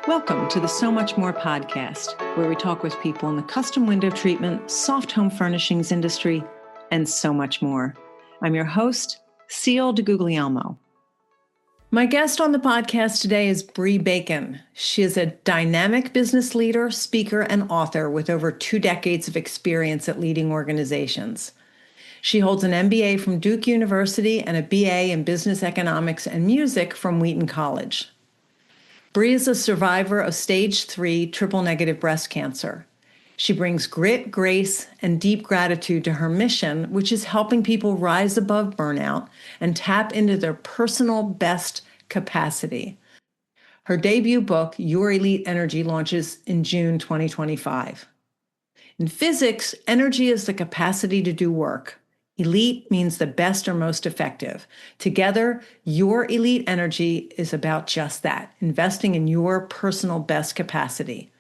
Welcome to the So Much More podcast, where we talk with people in the custom window treatment, soft home furnishings industry, and so much more. I'm your host, Seal DeGuglielmo. My guest on the podcast today is Bree Bacon. She is a dynamic business leader, speaker, and author with over 2 decades of experience at leading organizations. She holds an MBA from Duke University and a BA in Business Economics and Music from Wheaton College. Bree is a survivor of stage 3 triple-negative breast cancer. She brings grit, grace, and deep gratitude to her mission, which is helping people rise above burnout and tap into their personal best capacity. Her debut book, Your Elite Energy, launches in June 2025. In physics, energy is the capacity to do work. Elite means the best or most effective. Together, Your Elite Energy is about just that, investing in your personal best capacity.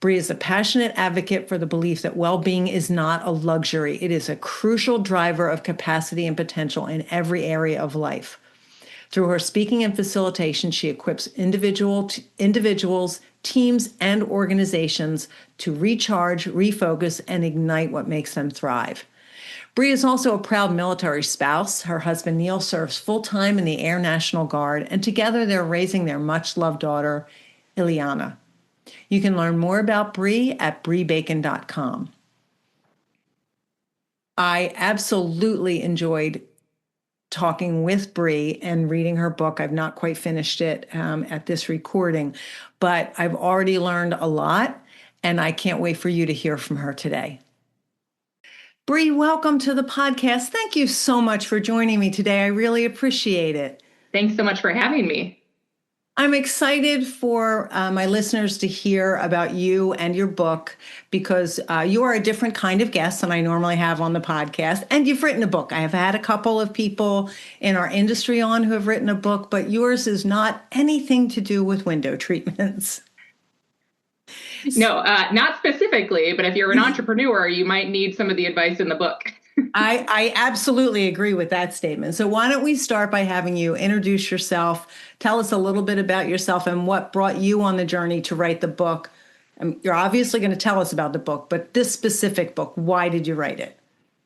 Bree is a passionate advocate for the belief that well-being is not a luxury. It is a crucial driver of capacity and potential in every area of life. Through her speaking and facilitation, she equips individuals, teams, and organizations to recharge, refocus, and ignite what makes them thrive. Bree is also a proud military spouse. Her husband, Neil, serves full-time in the Air National Guard, and together they're raising their much-loved daughter, Ileana. You can learn more about Bree at breebacon.com. I absolutely enjoyed talking with Bree and reading her book. I've not quite finished it at this recording, but I've already learned a lot, and I can't wait for you to hear from her today. Bree, welcome to the podcast. Thank you so much for joining me today. I really appreciate it. Thanks so much for having me. I'm excited for my listeners to hear about you and your book because you are a different kind of guest than I normally have on the podcast. And you've written a book. I have had a couple of people in our industry on who have written a book, but yours is not anything to do with window treatments. No, not specifically, but if you're an entrepreneur, you might need some of the advice in the book. I absolutely agree with that statement. So why don't we start by having you introduce yourself, tell us a little bit about yourself and what brought you on the journey to write the book. You're obviously going to tell us about the book, but this specific book, why did you write it?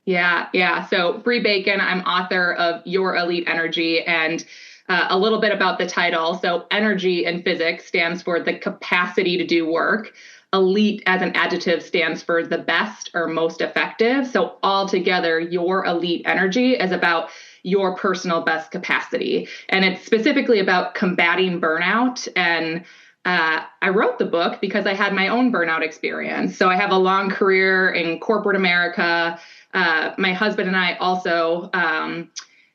Yeah. So Bree Bacon, I'm author of Your Elite Energy, and a little bit about the title. So energy in physics stands for the capacity to do work. Elite as an adjective stands for the best or most effective. So altogether, Your Elite Energy is about your personal best capacity. And it's specifically about combating burnout. And I wrote the book because I had my own burnout experience. So I have a long career in corporate America. My husband and I also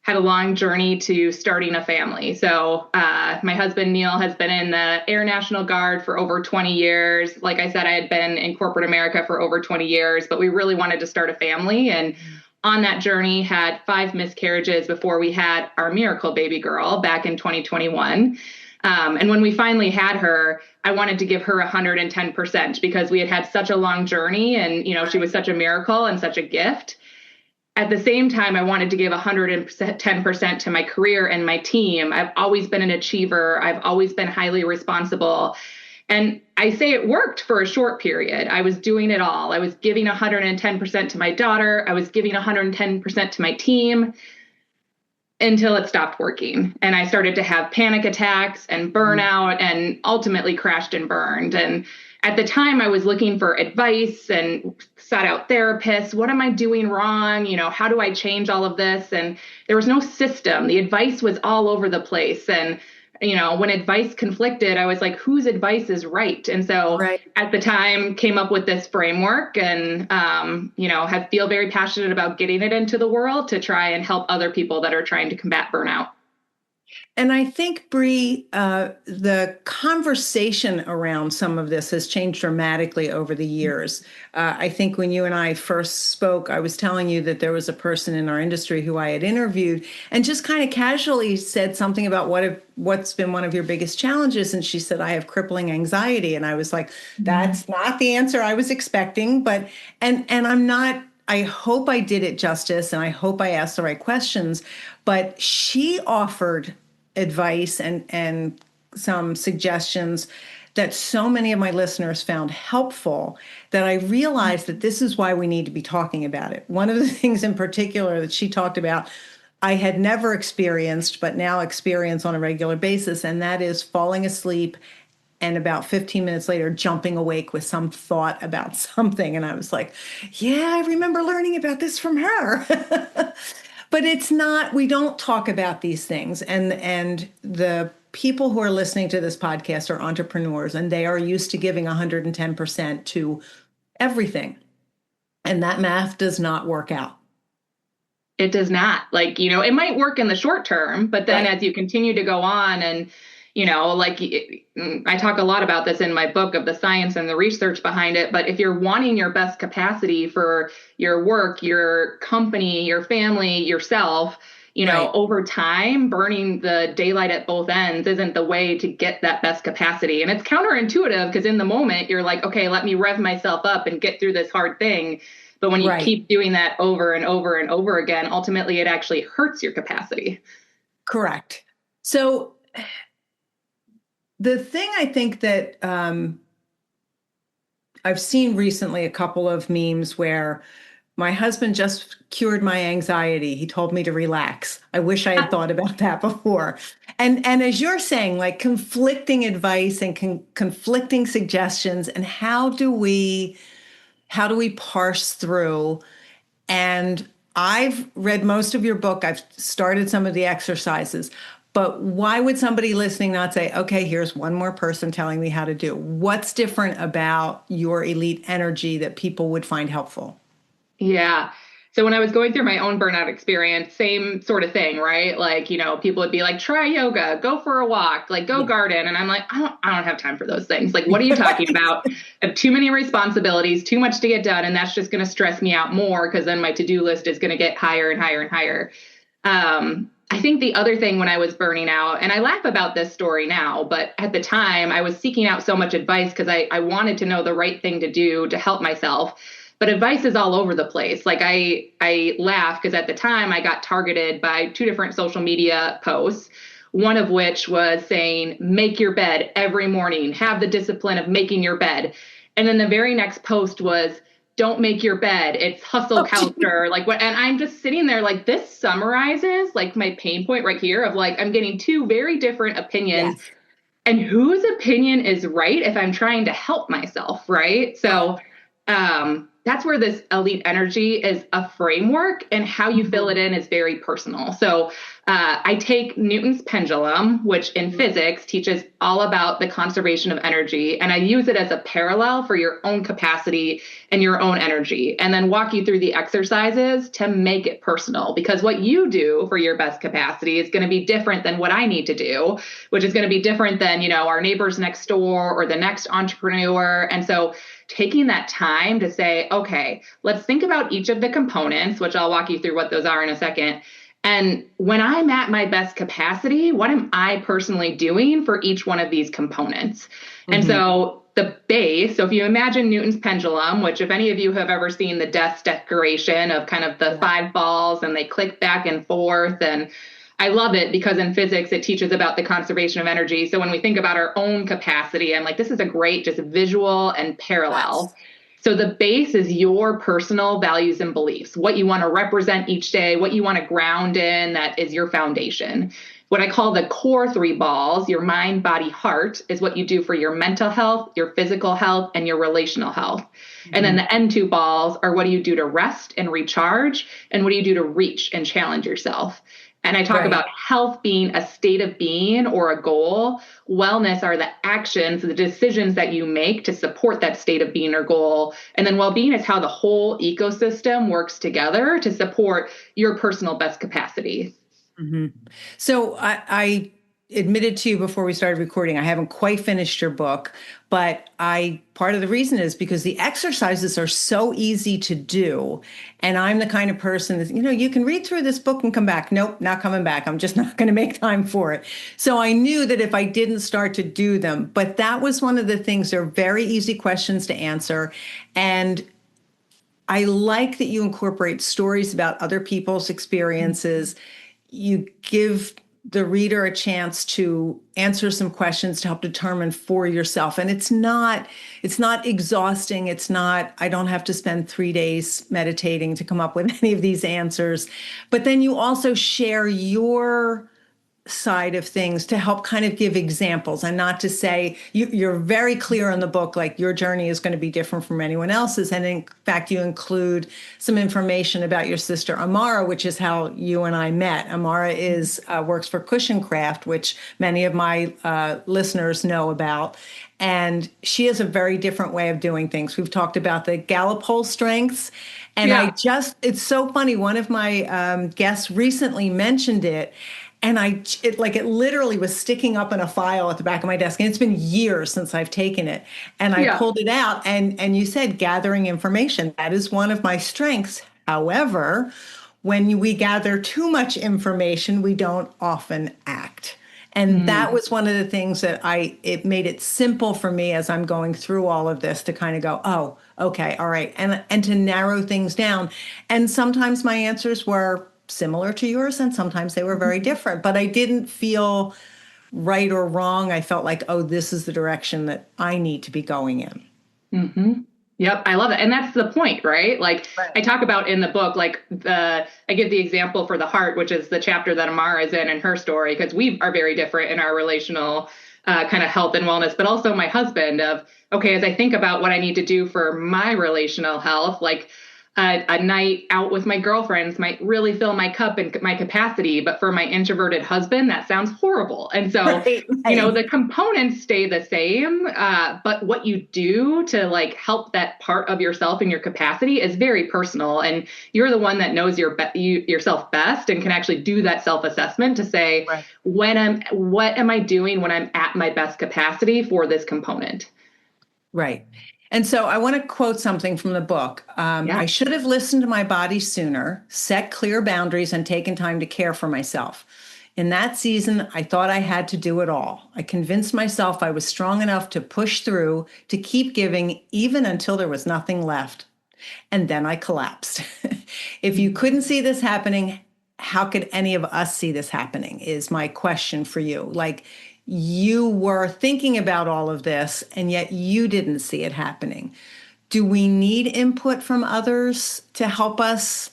had a long journey to starting a family. So my husband, Neil, has been in the Air National Guard for over 20 years. Like I said, I had been in corporate America for over 20 years, but we really wanted to start a family. And on that journey, had 5 miscarriages before we had our miracle baby girl back in 2021. And when we finally had her, I wanted to give her 110% because we had had such a long journey and, she was such a miracle and such a gift. At the same time, I wanted to give 110% to my career and my team. I've always been an achiever. I've always been highly responsible. And I say it worked for a short period. I was doing it all. I was giving 110% to my daughter. I was giving 110% to my team until it stopped working. And I started to have panic attacks and burnout and ultimately crashed and burned. And at the time, I was looking for advice and sought out therapists. What am I doing wrong? How do I change all of this? And there was no system. The advice was all over the place. And, when advice conflicted, I was like, whose advice is right? And so At the time, came up with this framework and, feel very passionate about getting it into the world to try and help other people that are trying to combat burnout. And I think, Bree, the conversation around some of this has changed dramatically over the years. I think when you and I first spoke, I was telling you that there was a person in our industry who I had interviewed and just kind of casually said something about what's been one of your biggest challenges. And she said, I have crippling anxiety. And I was like, that's not the answer I was expecting. But, and I'm not, I hope I did it justice and I hope I asked the right questions. But she offered advice and some suggestions that so many of my listeners found helpful that I realized that this is why we need to be talking about it. One of the things in particular that she talked about, I had never experienced, but now experience on a regular basis, and that is falling asleep and about 15 minutes later jumping awake with some thought about something. And I was like, yeah, I remember learning about this from her. But it's not, we don't talk about these things. And the people who are listening to this podcast are entrepreneurs, and they are used to giving 110% to everything. And that math does not work out. It does not. Like, it might work in the short term, but then as you continue to go on and, I talk a lot about this in my book of the science and the research behind it. But if you're wanting your best capacity for your work, your company, your family, yourself, over time, burning the daylight at both ends isn't the way to get that best capacity. And it's counterintuitive because in the moment you're like, okay, let me rev myself up and get through this hard thing. But when you keep doing that over and over and over again, ultimately it actually hurts your capacity. Correct. So the thing I think that I've seen recently, a couple of memes where my husband just cured my anxiety. He told me to relax. I wish I had thought about that before. And as you're saying, like conflicting advice and conflicting suggestions, and how do we parse through? And I've read most of your book. I've started some of the exercises. But why would somebody listening not say, okay, here's one more person telling me how to do? What's different about your elite energy that people would find helpful? Yeah. So when I was going through my own burnout experience, same sort of thing, right? Like, people would be like, try yoga, go for a walk, like go garden. And I'm like, I don't have time for those things. Like, what are you talking about? I have too many responsibilities, too much to get done. And that's just going to stress me out more because then my to-do list is going to get higher and higher and higher. I think the other thing when I was burning out, and I laugh about this story now, but at the time I was seeking out so much advice because I wanted to know the right thing to do to help myself. But advice is all over the place. Like I laugh because at the time I got targeted by 2 different social media posts, one of which was saying, make your bed every morning, have the discipline of making your bed. And then the very next post was, don't make your bed. It's hustle culture. Like what? And I'm just sitting there like, this summarizes like my pain point right here of like, I'm getting 2 very different opinions. Yes. And whose opinion is right if I'm trying to help myself, right? So that's where this elite energy is a framework, and how you fill it in is very personal. So I take Newton's pendulum, which in physics teaches all about the conservation of energy, and I use it as a parallel for your own capacity and your own energy, and then walk you through the exercises to make it personal, because what you do for your best capacity is going to be different than what I need to do, which is going to be different than, our neighbors next door or the next entrepreneur. And so taking that time to say, okay, let's think about each of the components, which I'll walk you through what those are in a second. And when I'm at my best capacity, what am I personally doing for each one of these components? Mm-hmm. And so the base, so if you imagine Newton's pendulum, which if any of you have ever seen the desk decoration of kind of the 5 balls and they click back and forth, and I love it because in physics, it teaches about the conservation of energy. So when we think about our own capacity, I'm like, this is a great just visual and parallel. Yes. So the base is your personal values and beliefs, what you want to represent each day, what you want to ground in, that is your foundation. What I call the core 3 balls, your mind, body, heart, is what you do for your mental health, your physical health, and your relational health. Mm-hmm. And then the end 2 balls are what do you do to rest and recharge, and what do you do to reach and challenge yourself. And I talk about health being a state of being or a goal. Wellness are the actions, the decisions that you make to support that state of being or goal. And then well-being is how the whole ecosystem works together to support your personal best capacity. Mm-hmm. So I admitted to you before we started recording, I haven't quite finished your book, but part of the reason is because the exercises are so easy to do. And I'm the kind of person that, you can read through this book and come back. Nope, not coming back. I'm just not going to make time for it. So I knew that if I didn't start to do them, but that was one of the things. They're very easy questions to answer. And I like that you incorporate stories about other people's experiences. You give the reader a chance to answer some questions to help determine for yourself. And it's not exhausting. It's not, I don't have to spend 3 days meditating to come up with any of these answers. But then you also share your side of things to help kind of give examples, and not to say you're very clear in the book, like your journey is going to be different from anyone else's. And in fact, you include some information about your sister Amara, which is how you and I met. Amara is works for Cushion Craft, which many of my listeners know about. And she has a very different way of doing things. We've talked about the Gallup Poll strengths. And Yeah. it's so funny. One of my guests recently mentioned it. And it literally was sticking up in a file at the back of my desk. And it's been years since I've taken it. And I Yeah. pulled it out, and you said gathering information. That is one of my strengths. However, when we gather too much information, we don't often act. And that was one of the things that it made it simple for me as I'm going through all of this to kind of go, oh, okay, all right. And to narrow things down. And sometimes my answers were similar to yours, and sometimes they were very different, but I didn't feel right or wrong. I felt like, oh, this is the direction that I need to be going in. Mm-hmm. Yep. I love it. And that's the point, right? Like I talk about in the book, like I give the example for the heart, which is the chapter that Amara is in her story, because we are very different in our relational kind of health and wellness, but also my husband of, okay, as I think about what I need to do for my relational health, like a night out with my girlfriends might really fill my cup and my capacity, but for my introverted husband, that sounds horrible. And so, the components stay the same, but what you do to like help that part of yourself and your capacity is very personal. And you're the one that knows yourself best and can actually do that self-assessment to say, what am I doing when I'm at my best capacity for this component? Right. And so I want to quote something from the book. I should have listened to my body sooner, set clear boundaries, and taken time to care for myself. In that season, I thought I had to do it all. I convinced myself I was strong enough to push through, to keep giving, even until there was nothing left. And then I collapsed. If you couldn't see this happening, how could any of us see this happening, is my question for you. Like, you were thinking about all of this, and yet you didn't see it happening. Do we need input from others to help us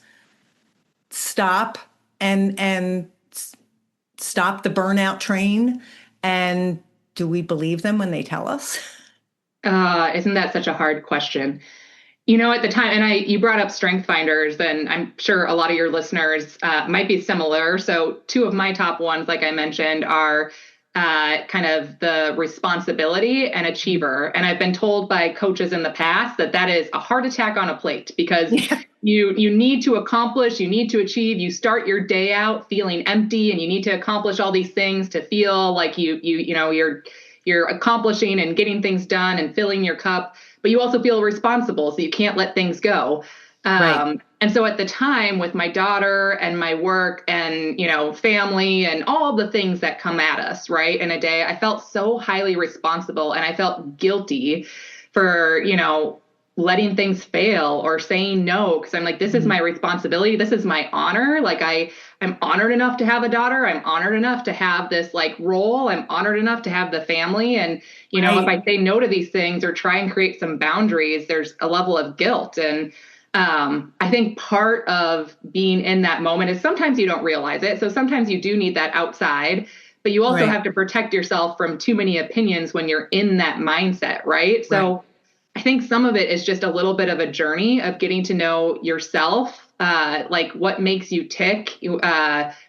stop and stop the burnout train? And do we believe them when they tell us? Isn't that such a hard question? At the time, and you brought up strength finders, and I'm sure a lot of your listeners might be similar. So two of my top ones, like I mentioned, are kind of the responsibility and achiever. And I've been told by coaches in the past that is a heart attack on a plate, because you need to accomplish, you need to achieve, you start your day out feeling empty, and you need to accomplish all these things to feel like you're accomplishing and getting things done and filling your cup, but you also feel responsible. So you can't let things go. And so at the time, with my daughter and my work and, family and all the things that come at us, right, in a day, I felt so highly responsible, and I felt guilty for, letting things fail or saying no. Cause I'm like, this is my responsibility. This is my honor. Like I'm honored enough to have a daughter. I'm honored enough to have this like role. I'm honored enough to have the family. And, if I say no to these things or try and create some boundaries, there's a level of guilt. And I think part of being in that moment is sometimes you don't realize it. So sometimes you do need that outside, but you also have to protect yourself from too many opinions when you're in that mindset, right? So I think some of it is just a little bit of a journey of getting to know yourself, like what makes you tick,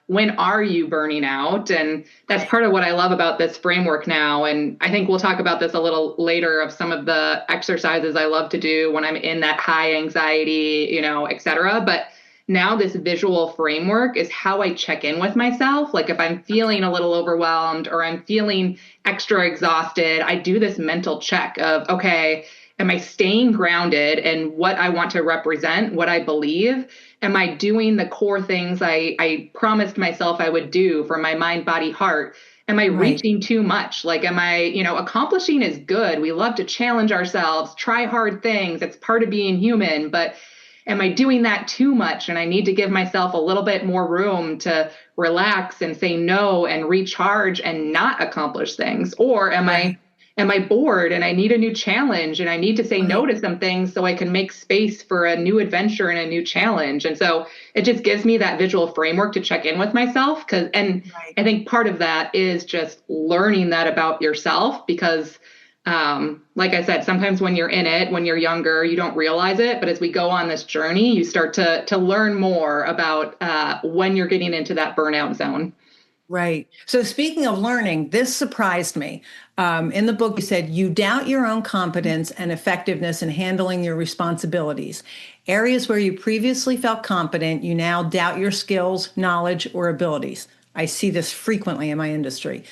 when are you burning out? And that's part of what I love about this framework now. And I think we'll talk about this a little later, of some of the exercises I love to do when I'm in that high anxiety, et cetera. But now this visual framework is how I check in with myself. Like if I'm feeling a little overwhelmed or I'm feeling extra exhausted, I do this mental check of, okay, am I staying grounded in what I want to represent, what I believe? Am I doing the core things I promised myself I would do for my mind, body, heart? Am I reaching too much? Like, am I, accomplishing is good. We love to challenge ourselves, try hard things. It's part of being human. But am I doing that too much? And I need to give myself a little bit more room to relax and say no and recharge and not accomplish things. Or Right. am I bored and I need a new challenge and I need to say no Right. to some things so I can make space for a new adventure and a new challenge. And so it just gives me that visual framework to check in with myself. And Right. I think part of that is just learning that about yourself because like I said, sometimes when you're in it, when you're younger, you don't realize it. But as we go on this journey, you start to learn more about when you're getting into that burnout zone. Right. So speaking of learning, this surprised me. In the book, you said you doubt your own competence and effectiveness in handling your responsibilities. Areas where you previously felt competent, you now doubt your skills, knowledge, or abilities. I see this frequently in my industry.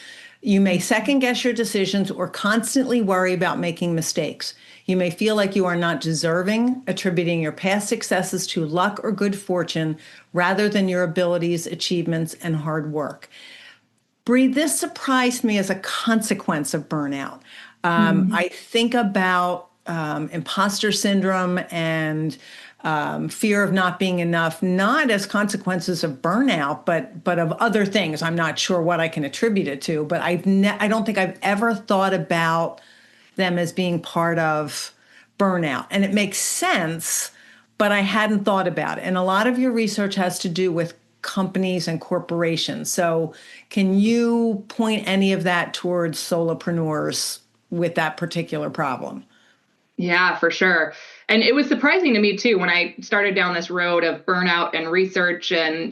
You may second guess your decisions or constantly worry about making mistakes. You may feel like you are not deserving, attributing your past successes to luck or good fortune rather than your abilities, achievements, and hard work. Bree, this surprised me as a consequence of burnout. I think about imposter syndrome and fear of not being enough, not as consequences of burnout, but of other things. I'm not sure what I can attribute it to, but I don't think I've ever thought about them as being part of burnout. And it makes sense, but I hadn't thought about it. And a lot of your research has to do with companies and corporations. So, can you point any of that towards solopreneurs with that particular problem? Yeah, for sure. And it was surprising to me too when I started down this road of burnout and research. And,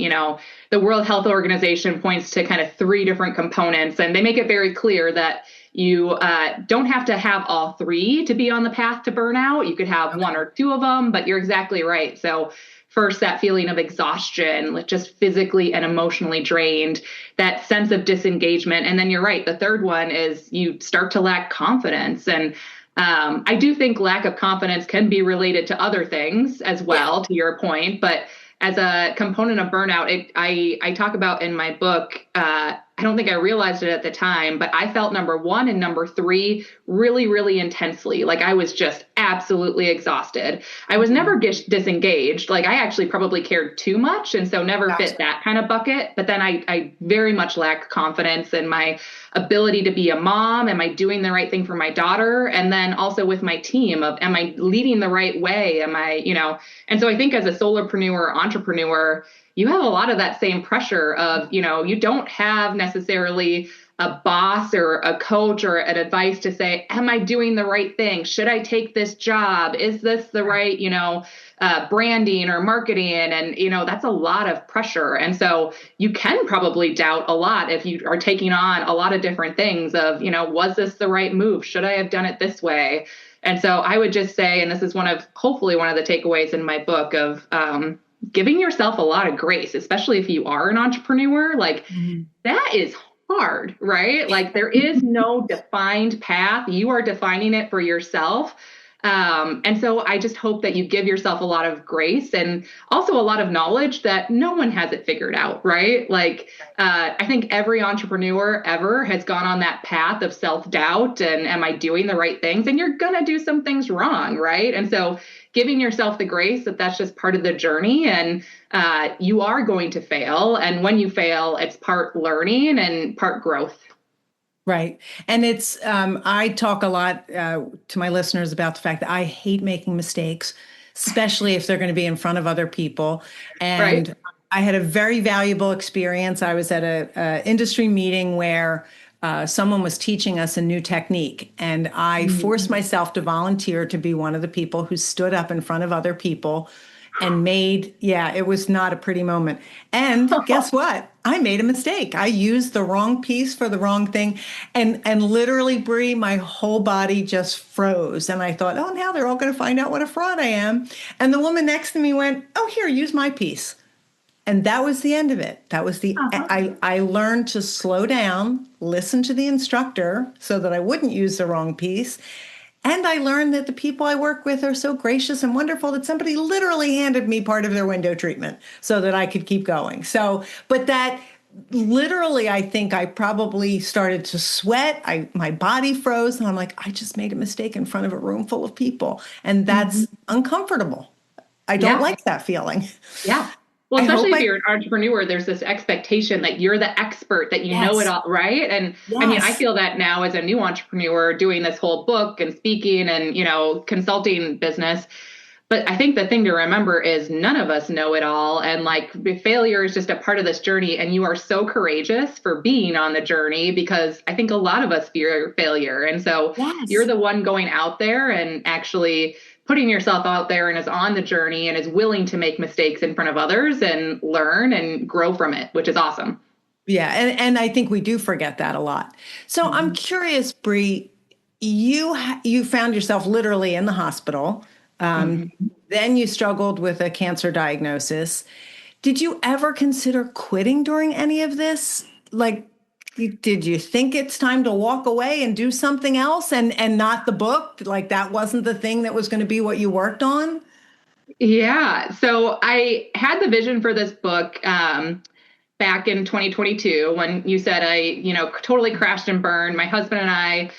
the World Health Organization points to kind of three different components, and they make it very clear that you don't have to have all three to be on the path to burnout. You could have one or two of them, but you're exactly right. So, first, that feeling of exhaustion, like just physically and emotionally drained, that sense of disengagement. And then you're right. The third one is you start to lack confidence. And I do think lack of confidence can be related to other things as Yeah. well, to your point. But as a component of burnout, I talk about in my book, I don't think I realized it at the time, but I felt number one and number three really, really intensely. Like I was just absolutely exhausted. I was never disengaged. Like I actually probably cared too much. And so never fit Gotcha. that kind of bucket. But then I very much lacked confidence in my ability to be a mom. Am I doing the right thing for my daughter? And then also with my team of, am I leading the right way? And so I think as a solopreneur, entrepreneur, you have a lot of that same pressure of, you don't have necessarily a boss or a coach or an advice to say, am I doing the right thing? Should I take this job? Is this the right, branding or marketing? And, that's a lot of pressure. And so you can probably doubt a lot if you are taking on a lot of different things of, was this the right move? Should I have done it this way? And so I would just say, and this is hopefully one of the takeaways in my book of, giving yourself a lot of grace, especially if you are an entrepreneur, like that is hard, right? Like there is no defined path. You are defining it for yourself. And so I just hope that you give yourself a lot of grace and also a lot of knowledge that no one has it figured out, right? Like, I think every entrepreneur ever has gone on that path of self-doubt and am I doing the right things? And you're going to do some things wrong, right? And so giving yourself the grace that that's just part of the journey and you are going to fail. And when you fail, it's part learning and part growth. Right. And I talk a lot to my listeners about the fact that I hate making mistakes, especially if they're going to be in front of other people. Right. And I had a very valuable experience. I was at a industry meeting where someone was teaching us a new technique, and I forced myself to volunteer to be one of the people who stood up in front of other people and it was not a pretty moment. And guess what? I made a mistake. I used the wrong piece for the wrong thing. And literally, Bree, my whole body just froze. And I thought, oh, now they're all going to find out what a fraud I am. And the woman next to me went, oh, here, use my piece. And that was the end of it. I learned to slow down, listen to the instructor so that I wouldn't use the wrong piece. And I learned that the people I work with are so gracious and wonderful that somebody literally handed me part of their window treatment so that I could keep going. So, but that literally, I think I probably started to sweat. My body froze and I'm like, I just made a mistake in front of a room full of people. And that's uncomfortable. I don't like that feeling. Yeah. Well, I especially hope if you're an entrepreneur, there's this expectation that you're the expert, that you know it yes, all, right? And I mean, I yes. feel that now as a new entrepreneur doing this whole book and speaking and, consulting business. But I think the thing to remember is none of us know it all. And like failure is just a part of this journey. And you are so courageous for being on the journey, because I think a lot of us fear failure. And so you're Yes. the one going out there and actually putting yourself out there and is on the journey and is willing to make mistakes in front of others and learn and grow from it, which is awesome. Yeah, and I think we do forget that a lot. So I'm Mhm. curious, Bree, you found yourself literally in the hospital. Mhm. Then you struggled with a cancer diagnosis. Did you ever consider quitting during any of this? Like, did you think it's time to walk away and do something else and not the book? Like that wasn't the thing that was going to be what you worked on? Yeah. So I had the vision for this book back in 2022 when you said totally crashed and burned. My husband and I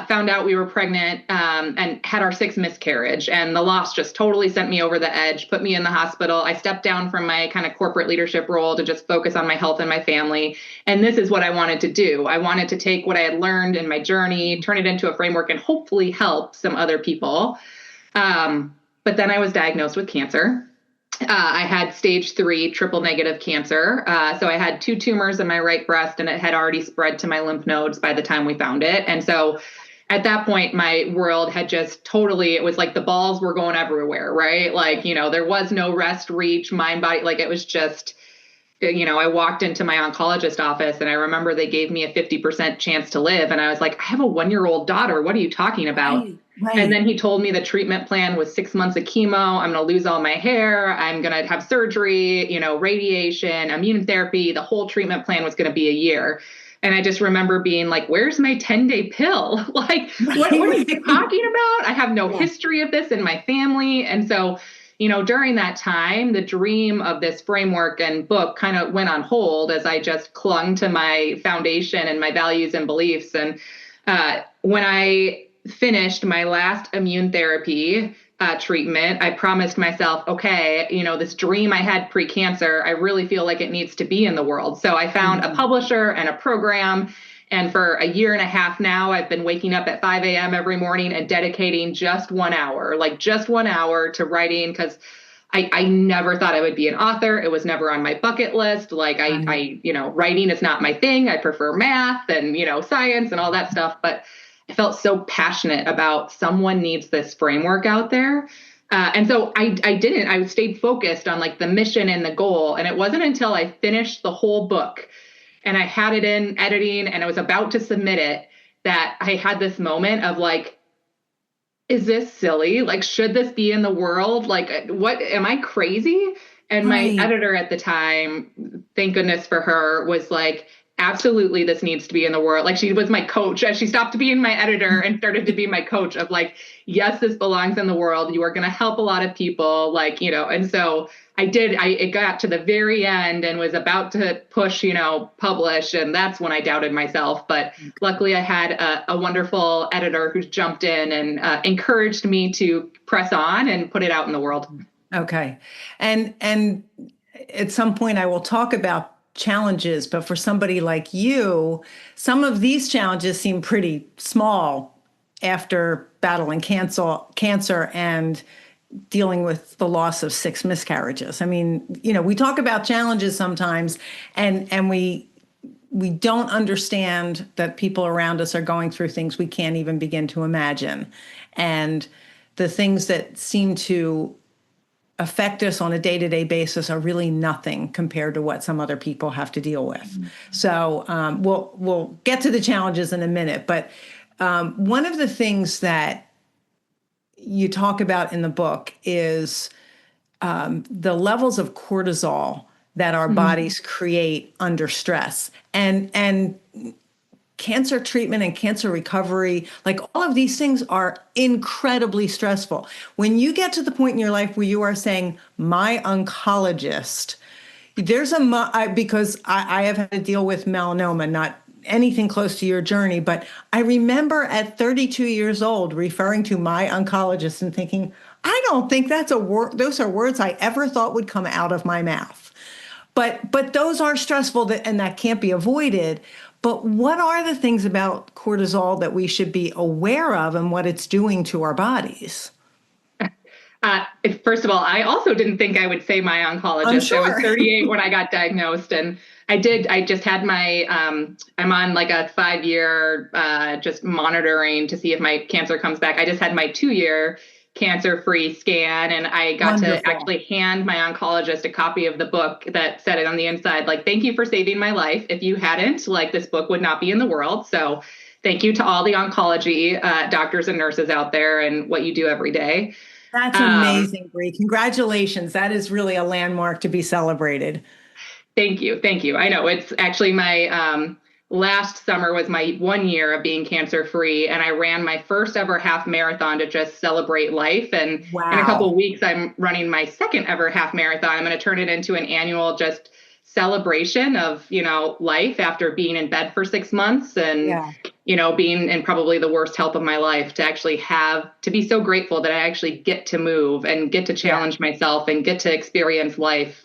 found out we were pregnant and had our sixth miscarriage. And the loss just totally sent me over the edge, put me in the hospital. I stepped down from my kind of corporate leadership role to just focus on my health and my family. And this is what I wanted to do. I wanted to take what I had learned in my journey, turn it into a framework, and hopefully help some other people. But then I was diagnosed with cancer. I had stage 3 triple negative cancer. So I had 2 tumors in my right breast, and it had already spread to my lymph nodes by the time we found it. And so at that point, my world had just totally, it was like the balls were going everywhere, right? Like, there was no rest, reach, mind, body. Like it was just, I walked into my oncologist office and I remember they gave me a 50% chance to live. And I was like, I have a 1-year-old daughter. What are you talking about? Right, And right. then he told me the treatment plan was 6 months of chemo. I'm going to lose all my hair. I'm going to have surgery, radiation, immune therapy. The whole treatment plan was going to be a year. And I just remember being like, where's my 10-day pill? Like, Right, what are you right. talking about? I have no Yeah. history of this in my family. And so, during that time, the dream of this framework and book kind of went on hold as I just clung to my foundation and my values and beliefs. And when I finished my last immune therapy treatment, I promised myself, okay, this dream I had pre-cancer, I really feel like it needs to be in the world. So I found a Mhm. publisher and a program. And for a year and a half now, I've been waking up at 5 a.m. every morning and dedicating just 1 hour, like just 1 hour to writing, because I never thought I would be an author. It was never on my bucket list. Like Right. writing is not my thing. I prefer math and, science and all that stuff. But I felt so passionate about someone needs this framework out there. And so I didn't. I stayed focused on like the mission and the goal. And it wasn't until I finished the whole book and I had it in editing and I was about to submit it that I had this moment of like, is this silly? Like, should this be in the world? Like, what am I crazy? And my Right. editor at the time, thank goodness for her, was like, absolutely, this needs to be in the world. Like, she was my coach. She stopped being my editor and started to be my coach of like, yes, this belongs in the world. You are going to help a lot of people. Like, and so I did. It got to the very end and was about to push, publish. And that's when I doubted myself. But luckily, I had a wonderful editor who's jumped in and encouraged me to press on and put it out in the world. Okay. And at some point I will talk about challenges, but for somebody like you, some of these challenges seem pretty small after battling cancer and dealing with the loss of 6 miscarriages. I mean, we talk about challenges sometimes and we don't understand that people around us are going through things we can't even begin to imagine. And the things that seem to affect us on a day-to-day basis are really nothing compared to what some other people have to deal with. So we'll get to the challenges in a minute, but one of the things that you talk about in the book is the levels of cortisol that our Mhm. bodies create under stress, and cancer treatment and cancer recovery, like all of these things are incredibly stressful. When you get to the point in your life where you are saying, my oncologist, because I have had to deal with melanoma, not anything close to your journey, but I remember at 32 years old referring to my oncologist and thinking, I don't think that's a word. Those are words I ever thought would come out of my mouth. But those are stressful and that can't be avoided. But what are the things about cortisol that we should be aware of and what it's doing to our bodies? First of all, I also didn't think I would say my I'm oncologist. I was sure. 38 when I got diagnosed, and I just had my, I'm on like a 5-year, just monitoring to see if my cancer comes back. I just had my 2-year cancer-free scan, and I got to Wonderful. actually hand my oncologist a copy of the book that said it on the inside, like, thank you for saving my life. If you hadn't, like, this book would not be in the world. So thank you to all the oncology doctors and nurses out there and what you do every day. That's Um, amazing, Bree. Congratulations. That is really a landmark to be celebrated. Thank you. Thank you. I know it's actually my last summer was my 1 year of being cancer free, and I ran my first ever half marathon to just celebrate life. And in a couple Wow. of weeks, I'm running my second ever half marathon. I'm going to turn it into an annual just celebration of, life after being in bed for 6 months and, Yeah. being in probably the worst health of my life to actually have to be so grateful that I actually get to move and get to Yeah. challenge myself and get to experience life.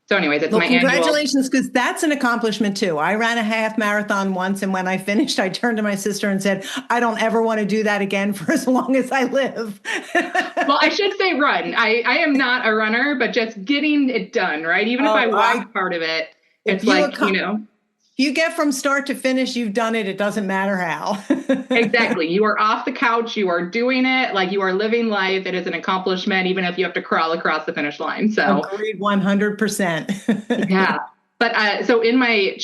So anyways, it's Well, my annual. congratulations, because that's an accomplishment too. I ran a half marathon once, and when I finished, I turned to my sister and said, I don't ever want to do that again for as long as I live. Well, I should say run. I am not a runner, but just getting it done, right? Even if I Oh, walk part of it, if it's you like, ac- you get from start to finish, you've done it. It doesn't matter how. exactly. You are off the couch, you are doing it, like you are living life. It is an accomplishment, even if you have to crawl across the finish line. So Agreed 100%. yeah. But so in my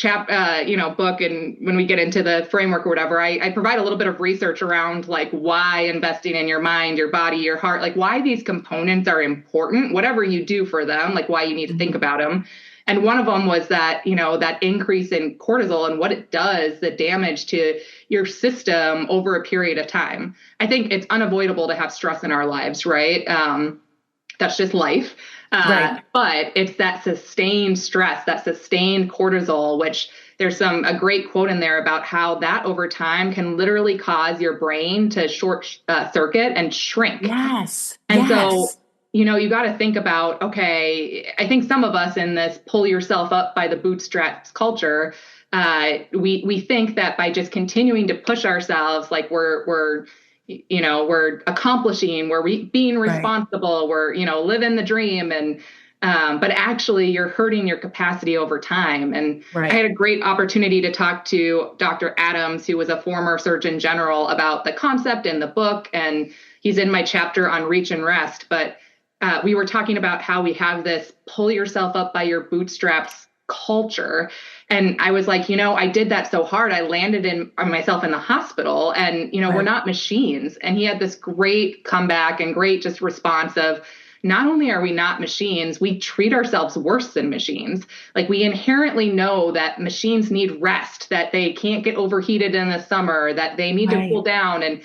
book, and when we get into the framework or whatever, I provide a little bit of research around like why investing in your mind, your body, your heart, like why these components are important, whatever you do for them, like why you need to think Mhm. about them. And one of them was that, that increase in cortisol and what it does, the damage to your system over a period of time. I think it's unavoidable to have stress in our lives, right? That's just life. Right. But it's that sustained stress, that sustained cortisol, which there's a great quote in there about how that over time can literally cause your brain to short circuit and shrink. Yes. And so, Yes. you got to think about, okay, I think some of us in this pull yourself up by the bootstraps culture, we think that by just continuing to push ourselves, like we're accomplishing, being Right. responsible, we're, living the dream. And, but actually you're hurting your capacity over time. And I had Right. a great opportunity to talk to Dr. Adams, who was a former Surgeon General, about the concept in the book. And he's in my chapter on reach and rest. But we were talking about how we have this pull yourself up by your bootstraps culture. And I was like, I did that so hard. I landed myself in the hospital, and, we're Right. not machines. And he had this great comeback and great just response of, not only are we not machines, we treat ourselves worse than machines. Like we inherently know that machines need rest, that they can't get overheated in the summer, that they need to cool Right. down. And,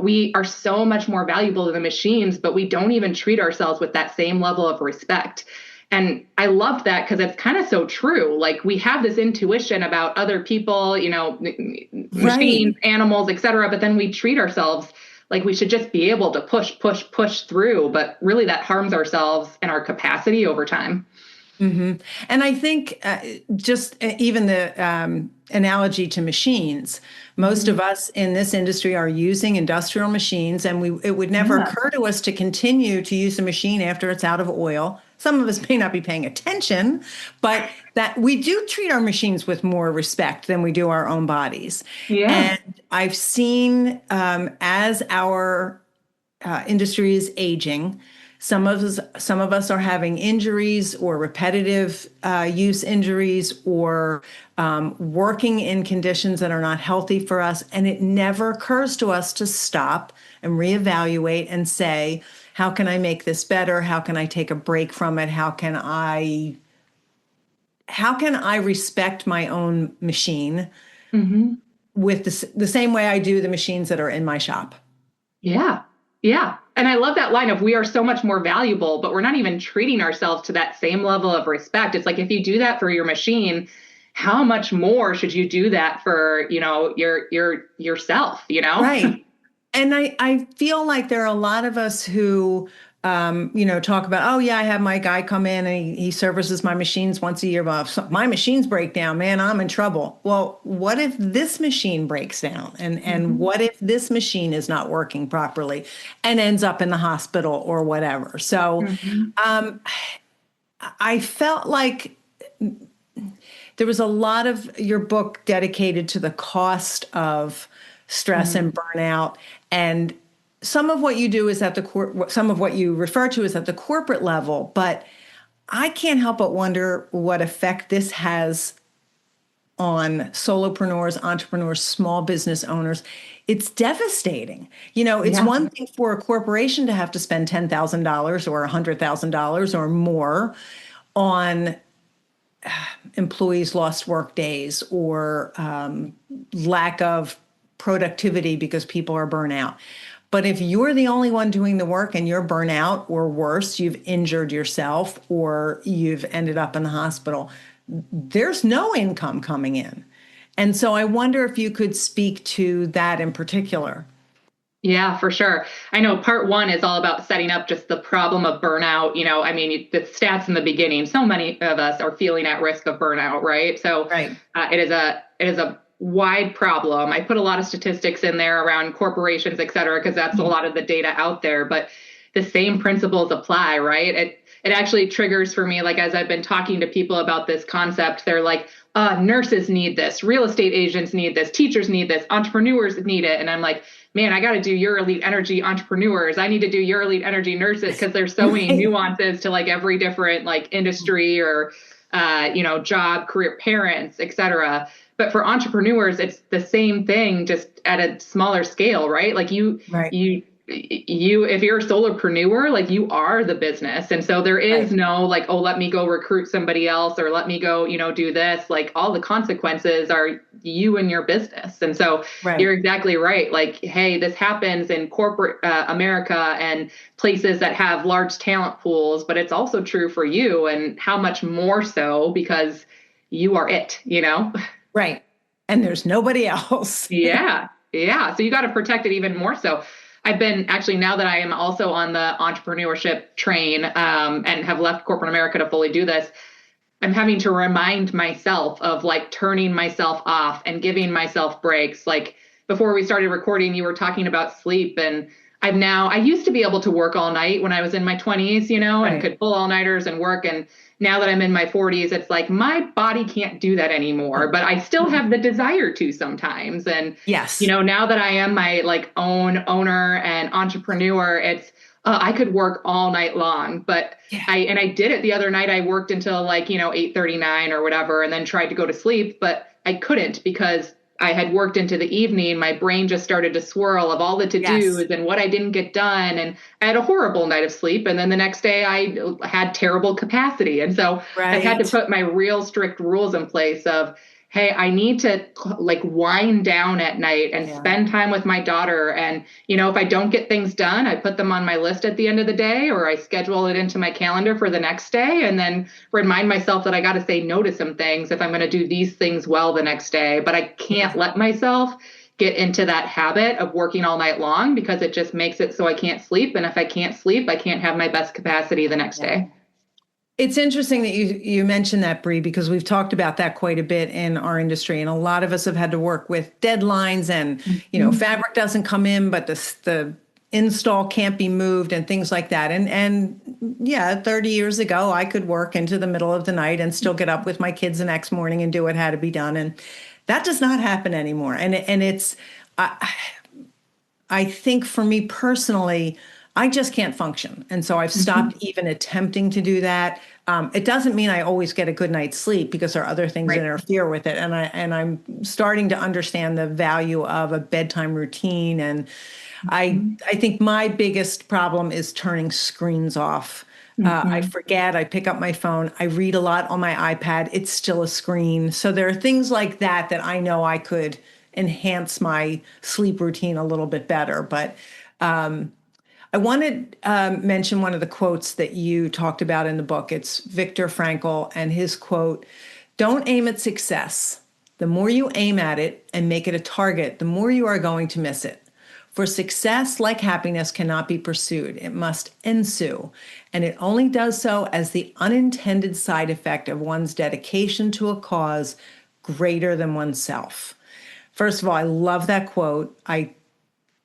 we are so much more valuable than the machines, but we don't even treat ourselves with that same level of respect. And I love that because it's kind of so true. Like we have this intuition about other people, Right. machines, animals, et cetera, but then we treat ourselves like we should just be able to push, push, push through. But really that harms ourselves and our capacity over time. Hmm. And I think just even the analogy to machines, most Mhm. of us in this industry are using industrial machines, and it would never Yeah. occur to us to continue to use a machine after it's out of oil. Some of us may not be paying attention, but that we do treat our machines with more respect than we do our own bodies. Yeah. And I've seen as our industry is aging. Some of us are having injuries or repetitive use injuries or working in conditions that are not healthy for us. And it never occurs to us to stop and reevaluate and say, how can I make this better? How can I take a break from it? How can I respect my own machine Hmm. with the same way I do the machines that are in my shop? Yeah. Yeah. And I love that line of we are so much more valuable, but we're not even treating ourselves to that same level of respect. It's like if you do that for your machine, how much more should you do that for, your yourself, Right. And I feel like there are a lot of us who, talk about, oh yeah, I have my guy come in and he services my machines once a year. But if my machines break down, man, I'm in trouble. Well, what if this machine breaks down? And Mhm. what if this machine is not working properly and ends up in the hospital or whatever? So Mhm. I felt like there was a lot of your book dedicated to the cost of stress Mhm. and burnout. And some of what you do is at some of what you refer to is at the corporate level, but I can't help but wonder what effect this has on solopreneurs, entrepreneurs, small business owners. It's devastating. It's Yeah. one thing for a corporation to have to spend $10,000 or $100,000 or more on employees lost work days or lack of productivity because people are burnout. But if you're the only one doing the work and you're burnout or worse, you've injured yourself or you've ended up in the hospital, there's no income coming in. And so I wonder if you could speak to that in particular. Yeah, for sure. I know part one is all about setting up just the problem of burnout. I mean, the stats in the beginning, so many of us are feeling at risk of burnout, right? So Right. it is a wide problem. I put a lot of statistics in there around corporations, et cetera, because that's a lot of the data out there. But the same principles apply, right? It actually triggers for me, like as I've been talking to people about this concept, they're like, nurses need this, real estate agents need this, teachers need this, entrepreneurs need it. And I'm like, man, I got to do your elite energy entrepreneurs. I need to do your elite energy nurses because there's so many Right. nuances to like every different like industry or job, career, parents, et cetera. But for entrepreneurs, it's the same thing, just at a smaller scale, right? Like Right. if you're a solopreneur, like you are the business. And so there is Right. no like, oh, let me go recruit somebody else or let me go, do this. Like all the consequences are you and your business. And so you're Right. exactly right. Like, hey, this happens in corporate America and places that have large talent pools, but it's also true for you, and how much more so because you are it. Right. And there's nobody else. Yeah. Yeah. So you got to protect it even more so. I've been actually, now that I am also on the entrepreneurship train and have left corporate America to fully do this, I'm having to remind myself of like turning myself off and giving myself breaks. Like before we started recording, you were talking about sleep, and I used to be able to work all night when I was in my 20s, and Right. could pull all nighters and work. And now that I'm in my 40s, it's like my body can't do that anymore, but I still have the desire to sometimes. And, Yes. now that I am my like own owner and entrepreneur, it's, I could work all night long, but Yeah. I did it the other night. I worked until like, 8:39 or whatever, and then tried to go to sleep, but I couldn't because I had worked into the evening. My brain just started to swirl of all the Yes. to-dos and what I didn't get done. And I had a horrible night of sleep. And then the next day I had terrible capacity. And so I've had to Right. put my real strict rules in place of, hey, I need to like wind down at night and Yeah. spend time with my daughter. And, if I don't get things done, I put them on my list at the end of the day, or I schedule it into my calendar for the next day, and then remind myself that I got to say no to some things if I'm going to do these things well the next day. But I can't Yeah. let myself get into that habit of working all night long because it just makes it so I can't sleep. And if I can't sleep, I can't have my best capacity the next Yeah. day. It's interesting that you mentioned that, Bree, because we've talked about that quite a bit in our industry, and a lot of us have had to work with deadlines, and Mhm. fabric doesn't come in, but the install can't be moved, and things like that. And yeah, 30 years ago, I could work into the middle of the night and still get up with my kids the next morning and do what had to be done, and that does not happen anymore. And it's I think for me personally, I just can't function. And so I've Mhm. stopped even attempting to do that. It doesn't mean I always get a good night's sleep because there are other things that Right. interfere with it. And I'm starting to understand the value of a bedtime routine. And Mhm. I think my biggest problem is turning screens off. I Mhm. forget, I pick up my phone, I read a lot on my iPad, it's still a screen. So there are things like that that I know I could enhance my sleep routine a little bit better. But I want to mention one of the quotes that you talked about in the book. It's Viktor Frankl, and his quote: "Don't aim at success. The more you aim at it and make it a target, the more you are going to miss it. For success, like happiness, cannot be pursued. It must ensue. And it only does so as the unintended side effect of one's dedication to a cause greater than oneself. First of all, I love that quote.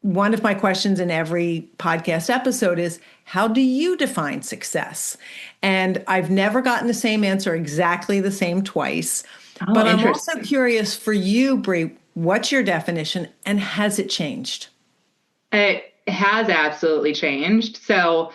One of my questions in every podcast episode is, how do you define success? And I've never gotten the same answer, exactly the same twice. Oh, but I'm also curious for you, Bree, what's your definition and has it changed? It has absolutely changed. So,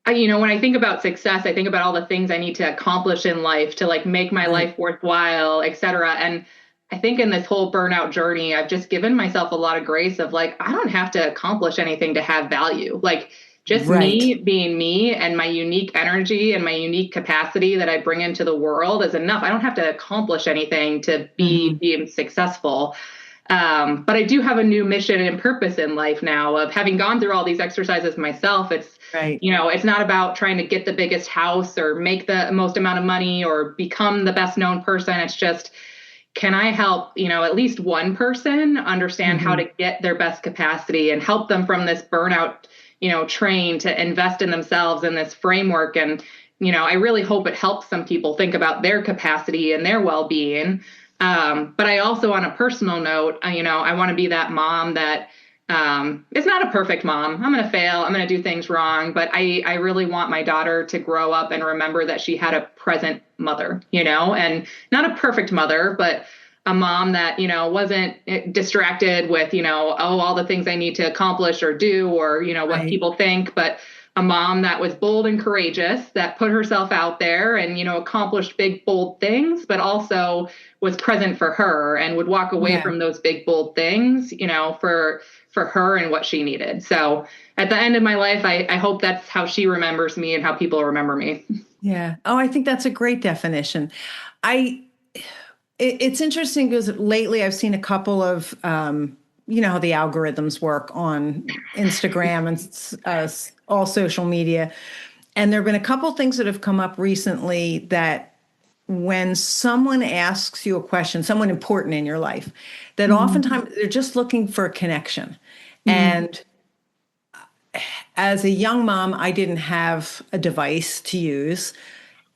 when I think about success, I think about all the things I need to accomplish in life to like make my life worthwhile, et cetera. And I think in this whole burnout journey, I've just given myself a lot of grace of like, I don't have to accomplish anything to have value. Like just me being me and my unique energy and my unique capacity that I bring into the world is enough. I don't have to accomplish anything to be deemed successful. But I do have a new mission and purpose in life now of having gone through all these exercises myself. It's, it's not about trying to get the biggest house or make the most amount of money or become the best known person. It's just, can I help, at least one person understand how to get their best capacity and help them from this burnout, train to invest in themselves in this framework. And, I really hope it helps some people think about their capacity and their well-being. But I also, on a personal note, I want to be that mom that is not a perfect mom. I'm going to fail. I'm going to do things wrong. But I really want my daughter to grow up and remember that she had a present mother, and not a perfect mother, but a mom that, wasn't distracted with, all the things I need to accomplish or do or, what people think, but a mom that was bold and courageous, that put herself out there and, accomplished big, bold things, but was present for her and would walk away from those big, bold things, for her and what she needed. So at the end of my life, I hope that's how she remembers me and how people remember me. Yeah. Oh, I think that's a great definition. It's interesting because lately I've seen a couple of, how the algorithms work on Instagram and all social media. And there have been a couple of things that have come up recently that when someone asks you a question, someone important in your life, that oftentimes they're just looking for a connection. And as a young mom, I didn't have a device to use.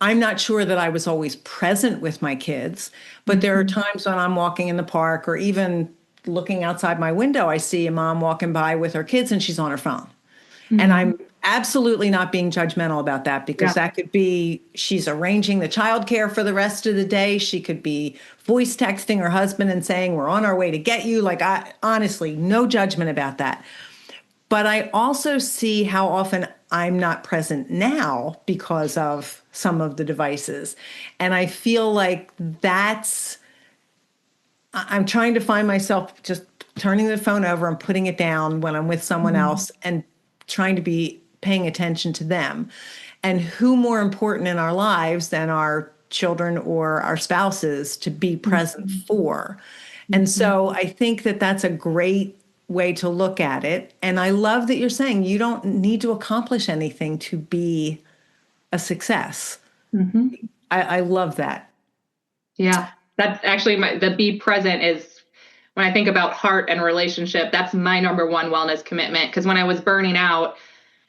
I'm not sure that I was always present with my kids, but there are times when I'm walking in the park or even looking outside my window, I see a mom walking by with her kids and she's on her phone. And I'm absolutely not being judgmental about that because that could be she's arranging the childcare for the rest of the day. She could be voice texting her husband and saying, we're on our way to get you. Like, honestly, no judgment about that. But I also see how often I'm not present now because of some of the devices. And I feel like I'm trying to find myself just turning the phone over and putting it down when I'm with someone else and trying to be paying attention to them. And who more important in our lives than our children or our spouses to be present for? And so I think that that's a great way to look at it. And I love that you're saying you don't need to accomplish anything to be a success. I love that. Yeah. That's actually the be present is when I think about heart and relationship, that's my number one wellness commitment. Because when I was burning out,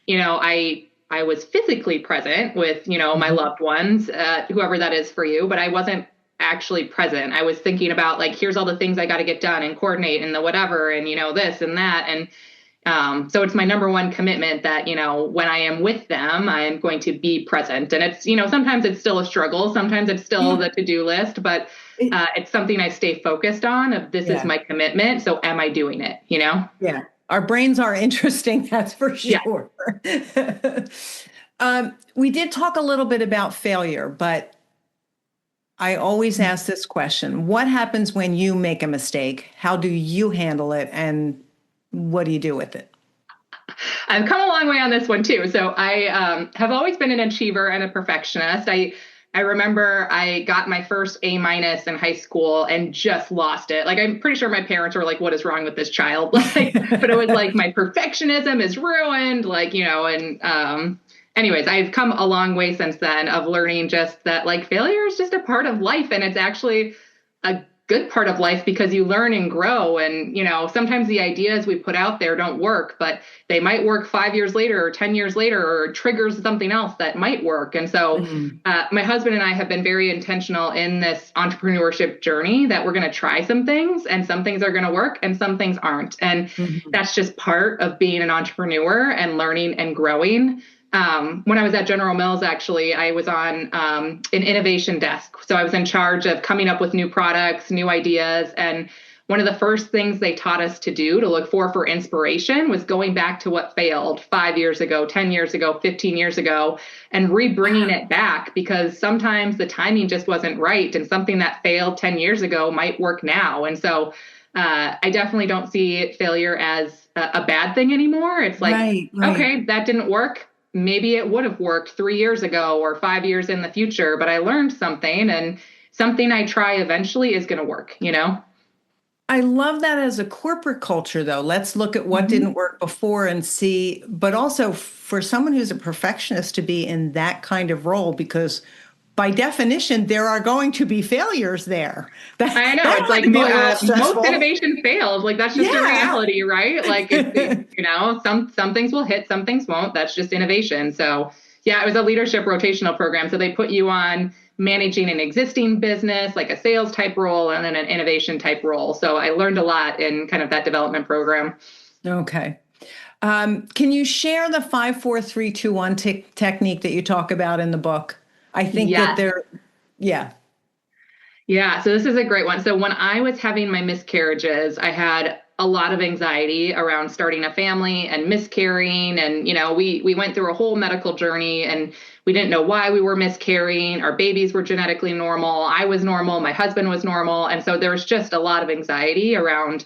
I was physically present with, my loved ones, whoever that is for you, but I wasn't actually present. I was thinking about like, here's all the things I got to get done and coordinate and the whatever, and, this and that. And so it's my number one commitment that, when I am with them, I am going to be present. And it's, sometimes it's still a struggle. Sometimes it's still the to-do list, but it's something I stay focused on of this is my commitment. So am I doing it, Yeah. Our brains are interesting. That's for sure. We did talk a little bit about failure, but I always ask this question. What happens when you make a mistake? How do you handle it? And what do you do with it? I've come a long way on this one too. So I have always been an achiever and a perfectionist. I remember I got my first A- in high school and just lost it. Like, I'm pretty sure my parents were like, what is wrong with this child? Like, but it was like, my perfectionism is ruined, like, anyways, I've come a long way since then of learning just that like failure is just a part of life. And it's actually a good part of life because you learn and grow. And, sometimes the ideas we put out there don't work, but they might work 5 years later or 10 years later, or triggers something else that might work. And so my husband and I have been very intentional in this entrepreneurship journey that we're going to try some things, and some things are going to work and some things aren't. And that's just part of being an entrepreneur and learning and growing. When I was at General Mills, actually, I was on an innovation desk. So I was in charge of coming up with new products, new ideas. And one of the first things they taught us to do, to look for inspiration, was going back to what failed 5 years ago, 10 years ago, 15 years ago, and re-bringing it back, because sometimes the timing just wasn't right. And something that failed 10 years ago might work now. And so I definitely don't see failure as a bad thing anymore. It's like, right. Okay, that didn't work. Maybe it would have worked 3 years ago or 5 years in the future, but I learned something, and something I try eventually is going to work, I love that as a corporate culture, though. Let's look at what didn't work before and see, but also for someone who's a perfectionist to be in that kind of role, because by definition, there are going to be failures there. I know. It's like most innovation fails. Like, that's just a reality, right? Like, some things will hit, some things won't. That's just innovation. So yeah, it was a leadership rotational program. So they put you on managing an existing business, like a sales type role, and then an innovation type role. So I learned a lot in kind of that development program. Okay. Can you share the 5-4-3-2-1 technique that you talk about in the book? I think that Yeah. So this is a great one. So when I was having my miscarriages, I had a lot of anxiety around starting a family and miscarrying. And, we went through a whole medical journey, and we didn't know why we were miscarrying. Our babies were genetically normal. I was normal. My husband was normal. And so there was just a lot of anxiety around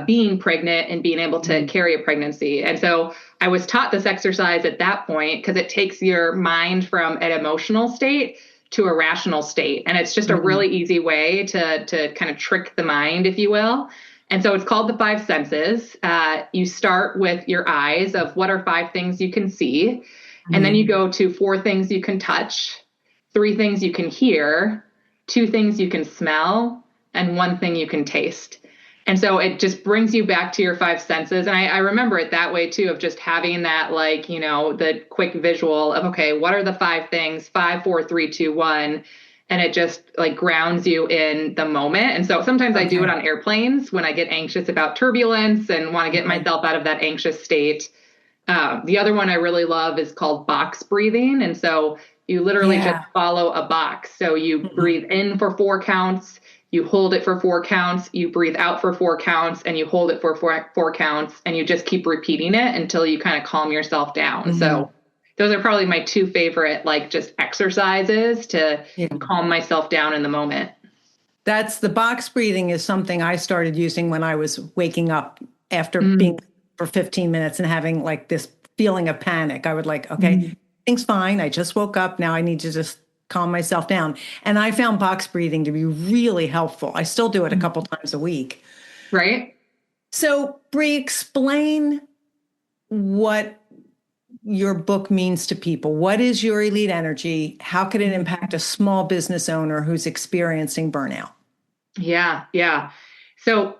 being pregnant and being able to carry a pregnancy. And so I was taught this exercise at that point, because it takes your mind from an emotional state to a rational state. And it's just a really easy way to kind of trick the mind, if you will. And so it's called the 5 senses. You start with your eyes, of what are 5 things you can see. And then you go to 4 things you can touch, 3 things you can hear, 2 things you can smell, and 1 thing you can taste. And so it just brings you back to your 5 senses. And I remember it that way too, of just having that, the quick visual of, okay, what are the 5 things, 5, 4, 3, 2, 1. And it just grounds you in the moment. And so sometimes I do it on airplanes when I get anxious about turbulence and want to get myself out of that anxious state. The other one I really love is called box breathing. And so you literally just follow a box. So you breathe in for 4 counts. You hold it for 4 counts, you breathe out for 4 counts, and you hold it for 4 counts, and you just keep repeating it until you kind of calm yourself down. So those are probably my 2 favorite, just exercises to calm myself down in the moment. That's the box breathing is something I started using when I was waking up after being for 15 minutes and having this feeling of panic. I would okay, things fine. I just woke up. Now I need to just calm myself down. And I found box breathing to be really helpful. I still do it a couple times a week. Right. So, Bree, explain what your book means to people. What is your elite energy? How could it impact a small business owner who's experiencing burnout? Yeah. So,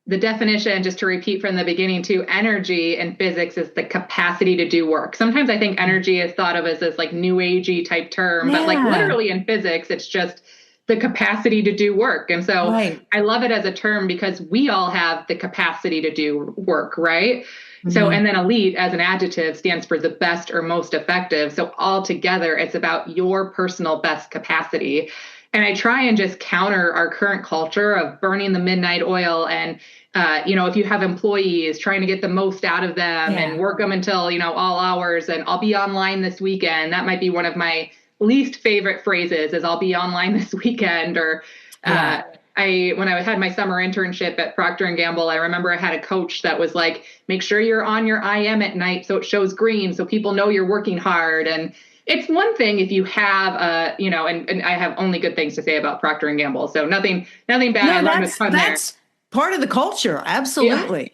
the definition, just to repeat from the beginning too, energy in physics is the capacity to do work. Sometimes I think energy is thought of as this new agey type term, but literally in physics, it's just the capacity to do work. And so I love it as a term because we all have the capacity to do work, right? So, and then elite as an adjective stands for the best or most effective. So altogether, it's about your personal best capacity. And I try and just counter our current culture of burning the midnight oil and, if you have employees, trying to get the most out of them and work them until, all hours, and I'll be online this weekend. That might be one of my least favorite phrases, is I'll be online this weekend. Or when I had my summer internship at Procter & Gamble, I remember I had a coach that was like, make sure you're on your IM at night so it shows green so people know you're working hard. And it's one thing if you have and I have only good things to say about Procter & Gamble. So nothing bad. No, I learned a ton there. That's part of the culture. Absolutely.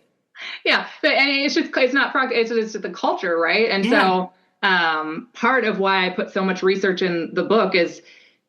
Yeah. But it's not Procter, it's just the culture, right? And so part of why I put so much research in the book is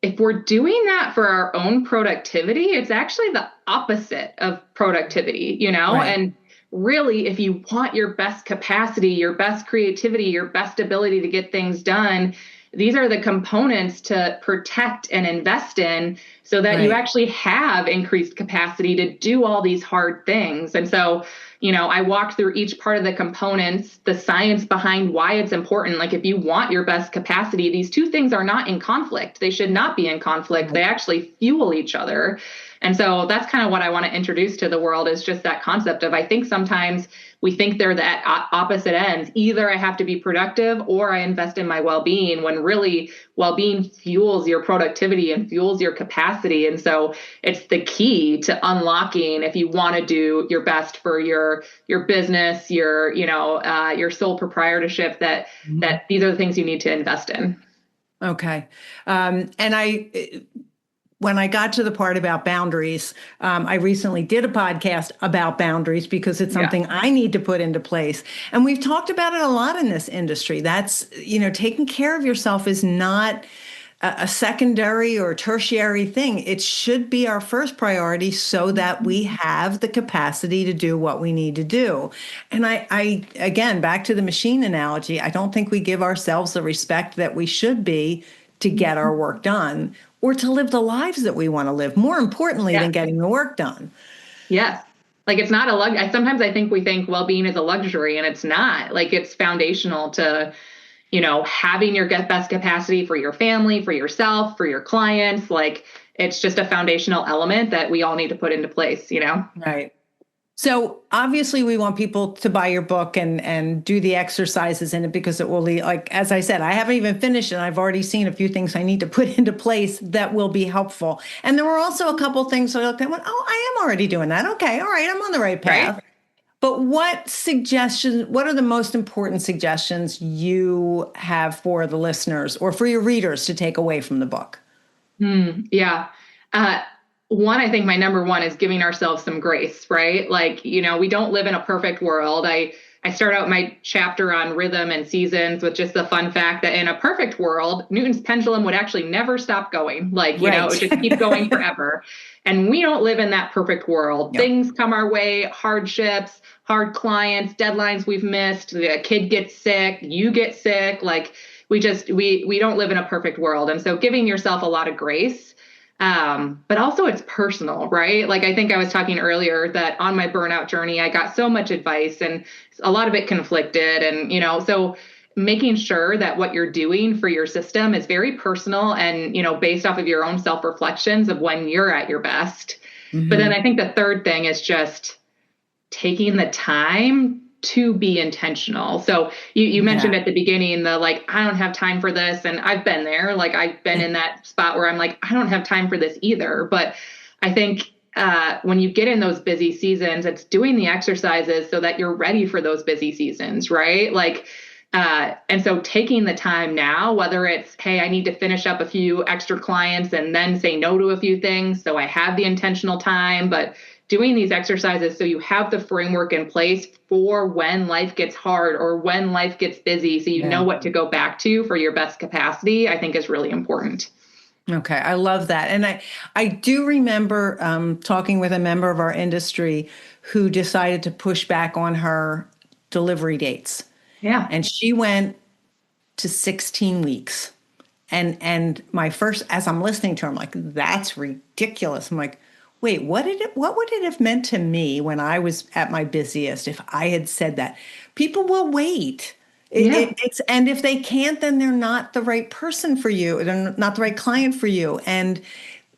if we're doing that for our own productivity, it's actually the opposite of productivity, Right. And really, if you want your best capacity, your best creativity, your best ability to get things done, these are the components to protect and invest in so that you Right. actually have increased capacity to do all these hard things. And so, I walked through each part of the components, the science behind why it's important. Like if you want your best capacity, these two things are not in conflict. They should not be in conflict. They Right. actually fuel each other. And so that's kind of what I want to introduce to the world is just that concept of, I think sometimes we think they're the opposite ends. Either I have to be productive or I invest in my well-being, when really well-being fuels your productivity and fuels your capacity. And so it's the key to unlocking, if you want to do your best for your business, your sole proprietorship, that these are the things you need to invest in. Okay. And when I got to the part about boundaries, I recently did a podcast about boundaries because it's Yeah. something I need to put into place. And we've talked about it a lot in this industry. That's, taking care of yourself is not a secondary or tertiary thing. It should be our first priority so that we have the capacity to do what we need to do. And I again, back to the machine analogy, I don't think we give ourselves the respect that we should be to get our work done or to live the lives that we want to live, more importantly Yeah. than getting the work done. Yes. Like it's not a sometimes I think we think well-being is a luxury, and it's not. Like it's foundational to, having your best capacity for your family, for yourself, for your clients. Like it's just a foundational element that we all need to put into place. Right. So obviously we want people to buy your book and do the exercises in it because it will lead, like, as I said, I haven't even finished and I've already seen a few things I need to put into place that will be helpful. And there were also a couple things that I looked at and went, oh, I am already doing that. Okay. All right. I'm on the right Right? path. But what are the most important suggestions you have for the listeners or for your readers to take away from the book? Yeah. Uh, One, I think my number one is giving ourselves some grace, right? Like, we don't live in a perfect world. I start out my chapter on rhythm and seasons with just the fun fact that in a perfect world, Newton's pendulum would actually never stop going. Like, it would just keep going forever. And we don't live in that perfect world. Yep. Things come our way, hardships, hard clients, deadlines we've missed, the kid gets sick, you get sick. Like we don't live in a perfect world. And so giving yourself a lot of grace. But also it's personal, right? Like I think I was talking earlier that on my burnout journey, I got so much advice and a lot of it conflicted. And, so making sure that what you're doing for your system is very personal and, based off of your own self-reflections of when you're at your best. Mm-hmm. But then I think the third thing is just taking the time to be intentional. So you mentioned at the beginning I don't have time for this. And I've been there. Like I've been in that spot where I'm like, I don't have time for this either. But I think when you get in those busy seasons, it's doing the exercises so that you're ready for those busy seasons, right? And so taking the time now, whether it's, hey, I need to finish up a few extra clients and then say no to a few things. So I have the intentional time, but doing these exercises so you have the framework in place for when life gets hard or when life gets busy, so you know what to go back to for your best capacity, I think is really important. Okay, I love that. And I do remember talking with a member of our industry who decided to push back on her delivery dates. Yeah. And she went to 16 weeks. And my first, as I'm listening to her, I'm like, that's ridiculous. I'm like, wait, what would it have meant to me when I was at my busiest if I had said that? People will wait. And if they can't, then they're not the right person for you. They're not the right client for you. And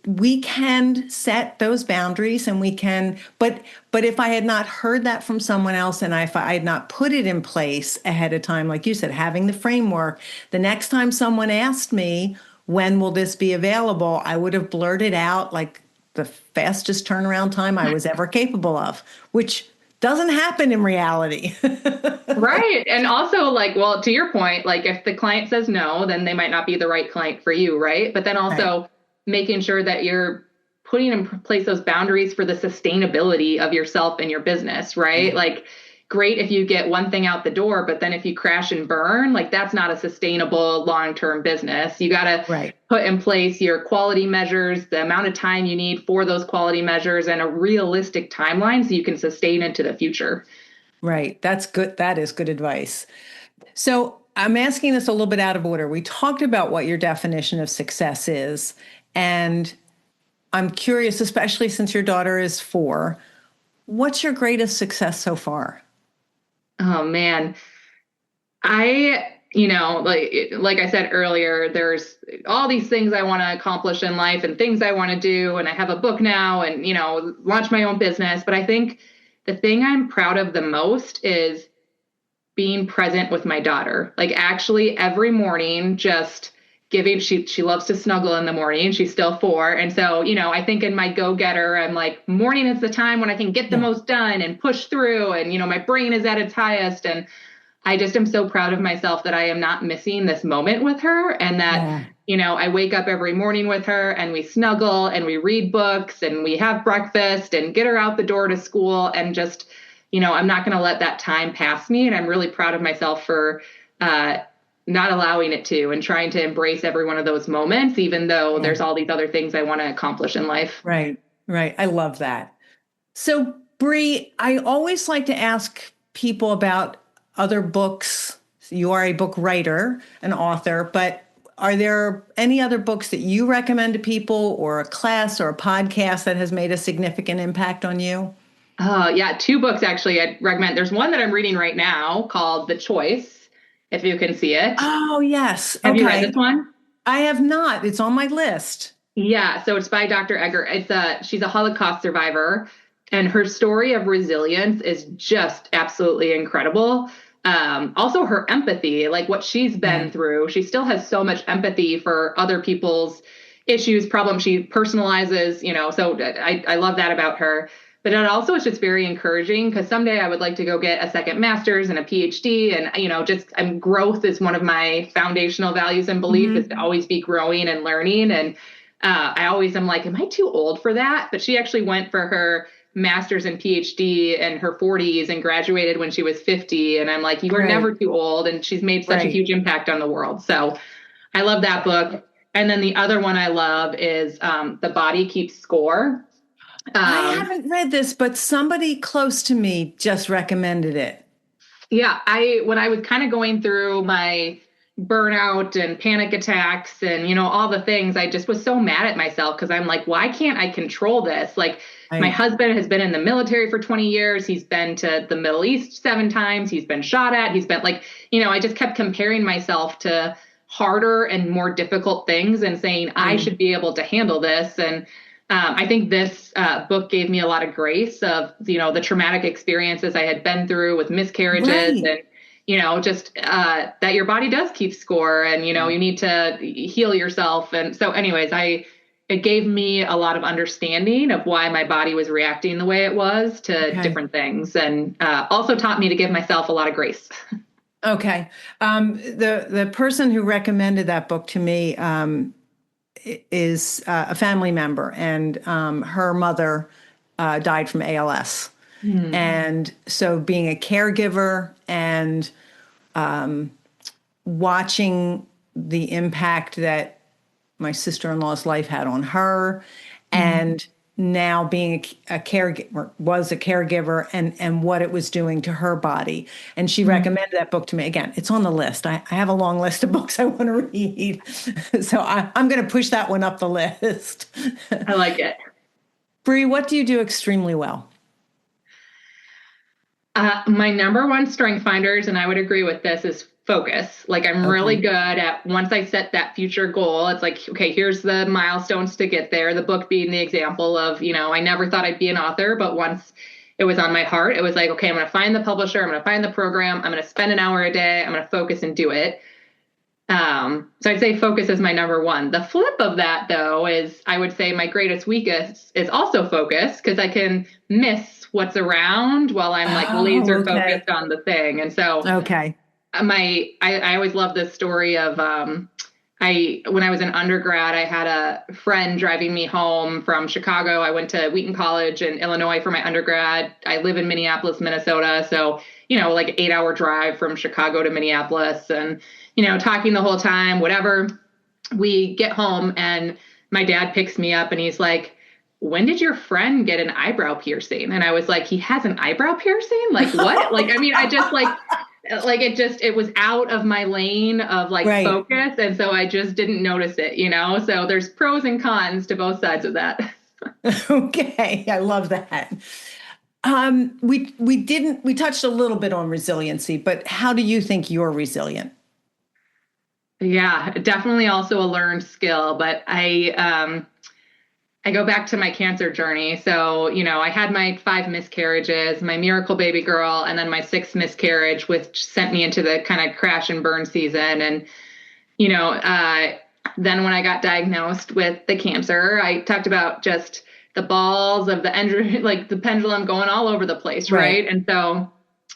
we can set those boundaries and but if I had not heard that from someone else and if I had not put it in place ahead of time, like you said, having the framework, the next time someone asked me, when will this be available? I would have blurted out like the fastest turnaround time I was ever capable of, which doesn't happen in reality. Right. And also well, to your point, if the client says no, then they might not be the right client for you. Right. But then also making sure that you're putting in place those boundaries for the sustainability of yourself and your business. Right. great if you get one thing out the door, but then if you crash and burn, like that's not a sustainable long-term business. You got to put in place your quality measures, the amount of time you need for those quality measures, and a realistic timeline so you can sustain into the future. Right. That's good. That is good advice. So I'm asking this a little bit out of order. We talked about what your definition of success is, and I'm curious, especially since your daughter is 4, what's your greatest success so far? Oh man. Like I said earlier, there's all these things I want to accomplish in life and things I want to do. And I have a book now and, launch my own business. But I think the thing I'm proud of the most is being present with my daughter. Like actually every morning, just she loves to snuggle in the morning. She's still 4. And so, I think in my go-getter, I'm like, morning is the time when I can get the most done and push through. And, my brain is at its highest. And I just am so proud of myself that I am not missing this moment with her, and that, I wake up every morning with her and we snuggle and we read books and we have breakfast and get her out the door to school, and just, I'm not going to let that time pass me. And I'm really proud of myself for not allowing it to, and trying to embrace every one of those moments, even though there's all these other things I want to accomplish in life. Right. I love that. So Bree, I always like to ask people about other books. You are a book writer, an author, but are there any other books that you recommend to people, or a class or a podcast that has made a significant impact on you? Yeah, 2 books actually I'd recommend. There's one that I'm reading right now called The Choice, if you can see it. Oh, yes. Have you read this one? I have not. It's on my list. Yeah, so it's by Dr. Egger. She's a Holocaust survivor, and her story of resilience is just absolutely incredible. Also her empathy, like what she's been through. She still has so much empathy for other people's issues, problems. She personalizes, so I love that about her. But it also is just very encouraging, because someday I would like to go get a second master's and a PhD. And, growth is one of my foundational values and beliefs, is to always be growing and learning. And I always am like, am I too old for that? But she actually went for her master's and PhD in her 40s and graduated when she was 50. And I'm like, you are never too old. And she's made such a huge impact on the world. So I love that book. And then the other one I love is The Body Keeps Score. I haven't read this, but somebody close to me just recommended it. Yeah, when I was kind of going through my burnout and panic attacks and, all the things, I just was so mad at myself, because I'm like, why can't I control this? Like, my husband has been in the military for 20 years. He's been to the Middle East 7 times. He's been shot at. He's been like, I just kept comparing myself to harder and more difficult things and saying I should be able to handle this. And I think this book gave me a lot of grace of, the traumatic experiences I had been through with miscarriages, and, just that your body does keep score, and, you need to heal yourself. And so anyways, it gave me a lot of understanding of why my body was reacting the way it was to different things, and also taught me to give myself a lot of grace. Okay. The person who recommended that book to me is a family member, and her mother died from ALS. And so being a caregiver and watching the impact that my sister-in-law's life had on her, and now being a caregiver, was a caregiver, and what it was doing to her body. And she recommended that book to me. Again, it's on the list. I have a long list of books I want to read. So I'm going to push that one up the list. I like it. Bree, what do you do extremely well? My number one strength finders, and I would agree with this, is focus. Like, I'm really good at, once I set that future goal, it's like, okay, here's the milestones to get there. The book being the example of, I never thought I'd be an author, but once it was on my heart, it was like, okay, I'm going to find the publisher. I'm going to find the program. I'm going to spend an hour a day. I'm going to focus and do it. So I'd say focus is my number one. The flip of that, though, is I would say my greatest weakness is also focus, because I can miss what's around while I'm like laser focused on the thing. And so I always love this story of when I was an undergrad, I had a friend driving me home from Chicago. I went to Wheaton College in Illinois for my undergrad. I live in Minneapolis, Minnesota. So, like 8-hour drive from Chicago to Minneapolis and, talking the whole time, whatever. We get home and my dad picks me up and he's like, when did your friend get an eyebrow piercing? And I was like, he has an eyebrow piercing? Like what? Like, I mean, I just it was out of my lane of Right. focus. And so I just didn't notice it, so there's pros and cons to both sides of that. Okay. I love that. We touched a little bit on resiliency, but how do you think you're resilient? Yeah, definitely also a learned skill, but I go back to my cancer journey. So, I had my 5 miscarriages, my miracle baby girl, and then my 6th miscarriage, which sent me into the kind of crash and burn season. And, then when I got diagnosed with the cancer, I talked about just the balls of the the pendulum going all over the place, right? And so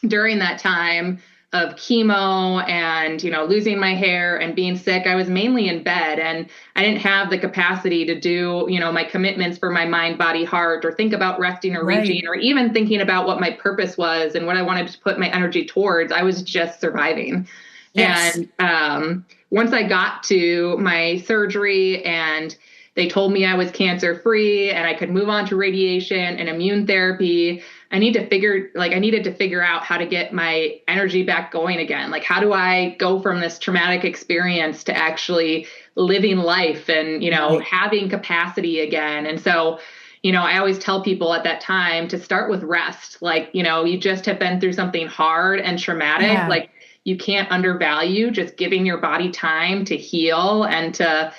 during that time of chemo and, losing my hair and being sick, I was mainly in bed and I didn't have the capacity to do, my commitments for my mind, body, heart, or think about resting or reaching, or even thinking about what my purpose was and what I wanted to put my energy towards. I was just surviving. Yes. And once I got to my surgery and they told me I was cancer free and I could move on to radiation and immune therapy, I needed to figure out how to get my energy back going again. Like, how do I go from this traumatic experience to actually living life and, having capacity again? And so, I always tell people at that time to start with rest. Like, you just have been through something hard and traumatic. Yeah. Like, you can't undervalue just giving your body time to heal and to,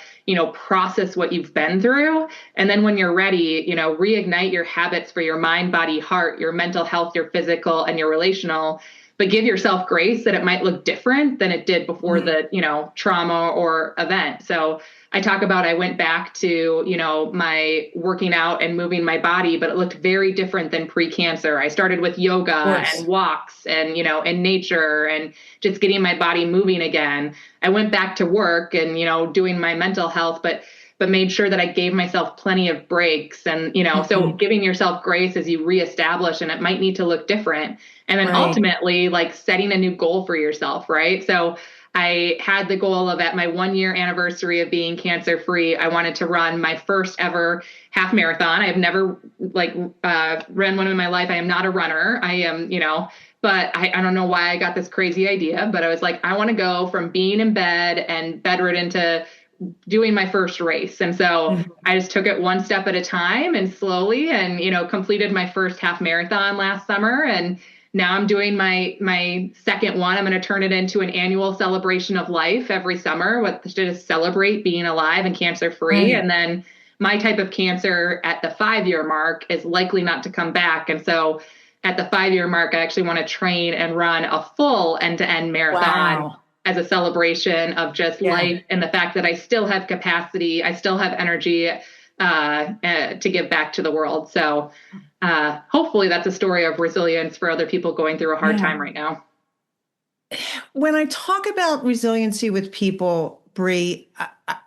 process what you've been through. And then when you're ready, reignite your habits for your mind, body, heart, your mental health, your physical, and your relational, but give yourself grace that it might look different than it did before the, trauma or event. So I talk about, I went back to, my working out and moving my body, but it looked very different than pre-cancer. I started with yoga and walks and, in nature and just getting my body moving again. I went back to work and, doing my mental health, but made sure that I gave myself plenty of breaks and, so giving yourself grace as you reestablish, and it might need to look different. And then ultimately setting a new goal for yourself. Right. So I had the goal of, at my 1-year anniversary of being cancer free, I wanted to run my first ever half marathon. I have never run one in my life. I am not a runner. I am, but I don't know why I got this crazy idea, but I was like, I want to go from being in bed and bedridden to doing my first race. And so I just took it one step at a time and slowly and, completed my first half marathon last summer. And now I'm doing my second one. I'm going to turn it into an annual celebration of life every summer, to just celebrate being alive and cancer free. And then my type of cancer at the 5-year mark is likely not to come back. And so at the 5-year mark, I actually want to train and run a full end-to-end marathon as a celebration of just life and the fact that I still have capacity, I still have energy to give back to the world. So hopefully that's a story of resilience for other people going through a hard time right now. When I talk about resiliency with people, Bree,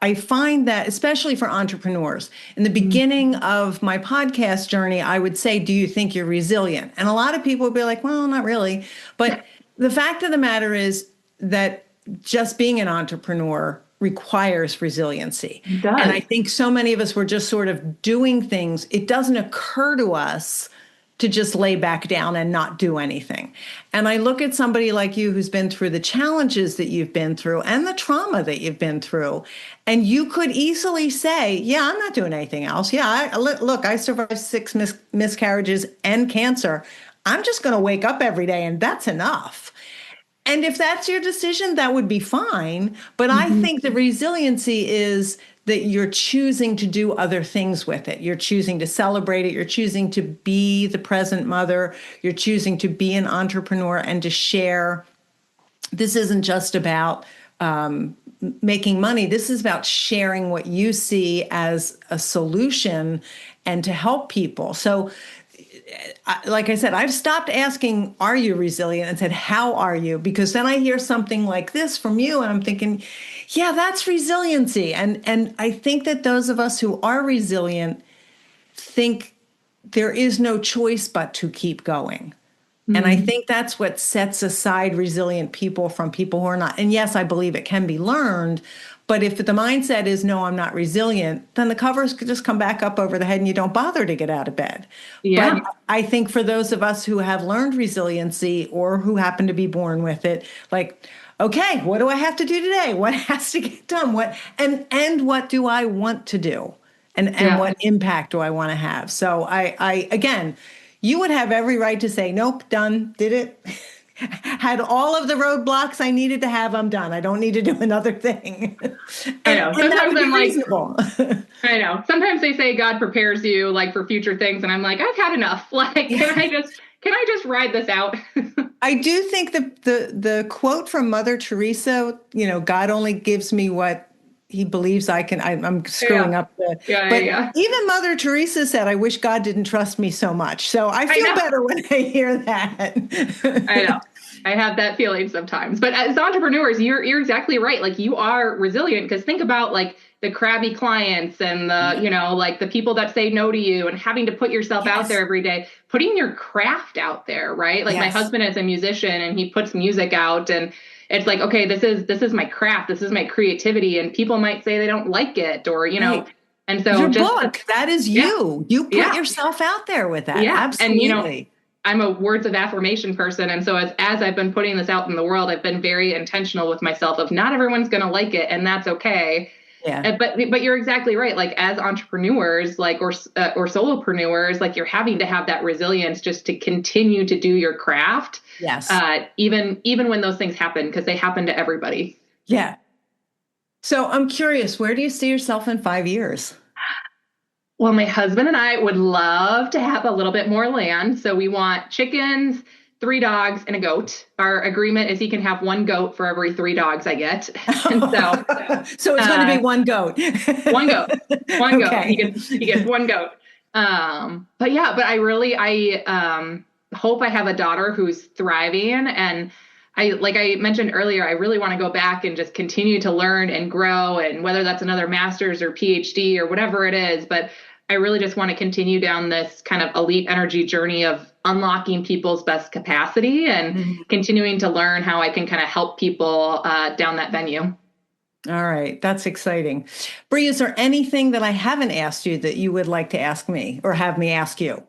I find that, especially for entrepreneurs, in the beginning of my podcast journey, I would say, do you think you're resilient? And a lot of people would be like, well, not really. But the fact of the matter is that just being an entrepreneur requires resiliency. It does. And I think so many of us were just sort of doing things. It doesn't occur to us to just lay back down and not do anything. And I look at somebody like you who's been through the challenges that you've been through and the trauma that you've been through. And you could easily say, yeah, I'm not doing anything else. Yeah, look, I survived 6 miscarriages and cancer. I'm just going to wake up every day and that's enough. And if that's your decision, that would be fine. But I think the resiliency is that you're choosing to do other things with it. You're choosing to celebrate it. You're choosing to be the present mother. You're choosing to be an entrepreneur and to share. This isn't just about making money. This is about sharing what you see as a solution and to help people. So like I said, I've stopped asking, are you resilient? And said, how are you? Because then I hear something like this from you and I'm thinking, yeah, that's resiliency. And I think that those of us who are resilient think there is no choice but to keep going. And I think that's what sets aside resilient people from people who are not. And yes, I believe it can be learned. But if the mindset is, no, I'm not resilient, then the covers could just come back up over the head and you don't bother to get out of bed. Yeah. But I think for those of us who have learned resiliency or who happen to be born with it, like, okay, what do I have to do today? What has to get done? And what do I want to do? And what impact do I want to have? So I again, you would have every right to say, nope, done, did it. Had all of the roadblocks I needed to have, I'm done. I don't need to do another thing. I know. And that would be reasonable. I know. Sometimes they say God prepares you like for future things. And I'm like, I've had enough. Like, can I just ride this out? I do think the quote from Mother Teresa, God only gives me what he believes I can. I'm screwing up but even Mother Teresa said, I wish God didn't trust me so much. So I feel better when I hear that. I know. I have that feeling sometimes. But as entrepreneurs, you're exactly right. Like, you are resilient, because think about like the crabby clients and the, like the people that say no to you, and having to put yourself out there every day, putting your craft out there, right? Like my husband is a musician and he puts music out, and it's like, okay, this is my craft. This is my creativity. And people might say they don't like it, or, and so your book, that is you. You put yourself out there with that. Yeah. Absolutely. And, I'm a words of affirmation person. And so as I've been putting this out in the world, I've been very intentional with myself of not everyone's going to like it, and that's okay. Yeah. But you're exactly right. Like, as entrepreneurs, like, or solopreneurs, like, you're having to have that resilience just to continue to do your craft. Yes. Even when those things happen, because they happen to everybody. Yeah. So I'm curious, where do you see yourself in 5 years? Well, my husband and I would love to have a little bit more land. So we want chickens, 3 dogs, and a goat. Our agreement is he can have 1 goat for every 3 dogs I get. And so it's going to be 1 goat. 1 goat. 1 goat. He gets 1 goat. But I hope I have a daughter who's thriving. And like I mentioned earlier, I really want to go back and just continue to learn and grow, and whether that's another master's or PhD or whatever it is, but I really just want to continue down this kind of elite energy journey of unlocking people's best capacity and continuing to learn how I can kind of help people down that venue. All right. That's exciting. Bree, is there anything that I haven't asked you that you would like to ask me or have me ask you?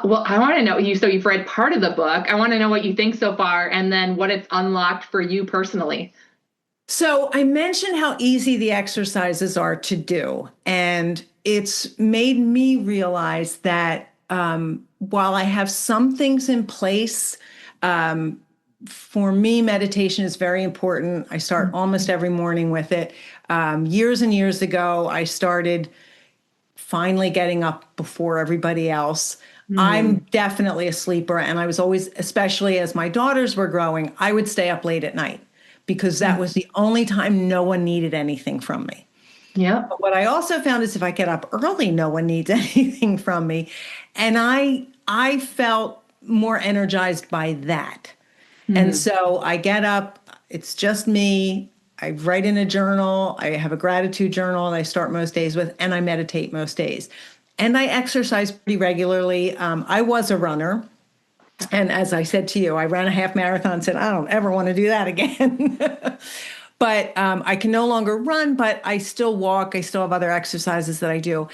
Well, I want to know you. So you've read part of the book. I want to know what you think so far, and then what it's unlocked for you personally. So I mentioned how easy the exercises are to do, and it's made me realize that while I have some things in place, for me, meditation is very important. I start almost every morning with it. Years and years ago, I started finally getting up before everybody else. I'm definitely a sleeper, and I was always, especially as my daughters were growing, I would stay up late at night because that was the only time no one needed anything from me. Yeah. But what I also found is if I get up early, no one needs anything from me. And I felt more energized by that. And so I get up, it's just me. I write in a journal. I have a gratitude journal that I start most days with, and I meditate most days. And I exercise pretty regularly. I was a runner. And as I said to you, I ran a half marathon and said, I don't ever want to do that again. But I can no longer run, but I still walk. I still have other exercises that I do.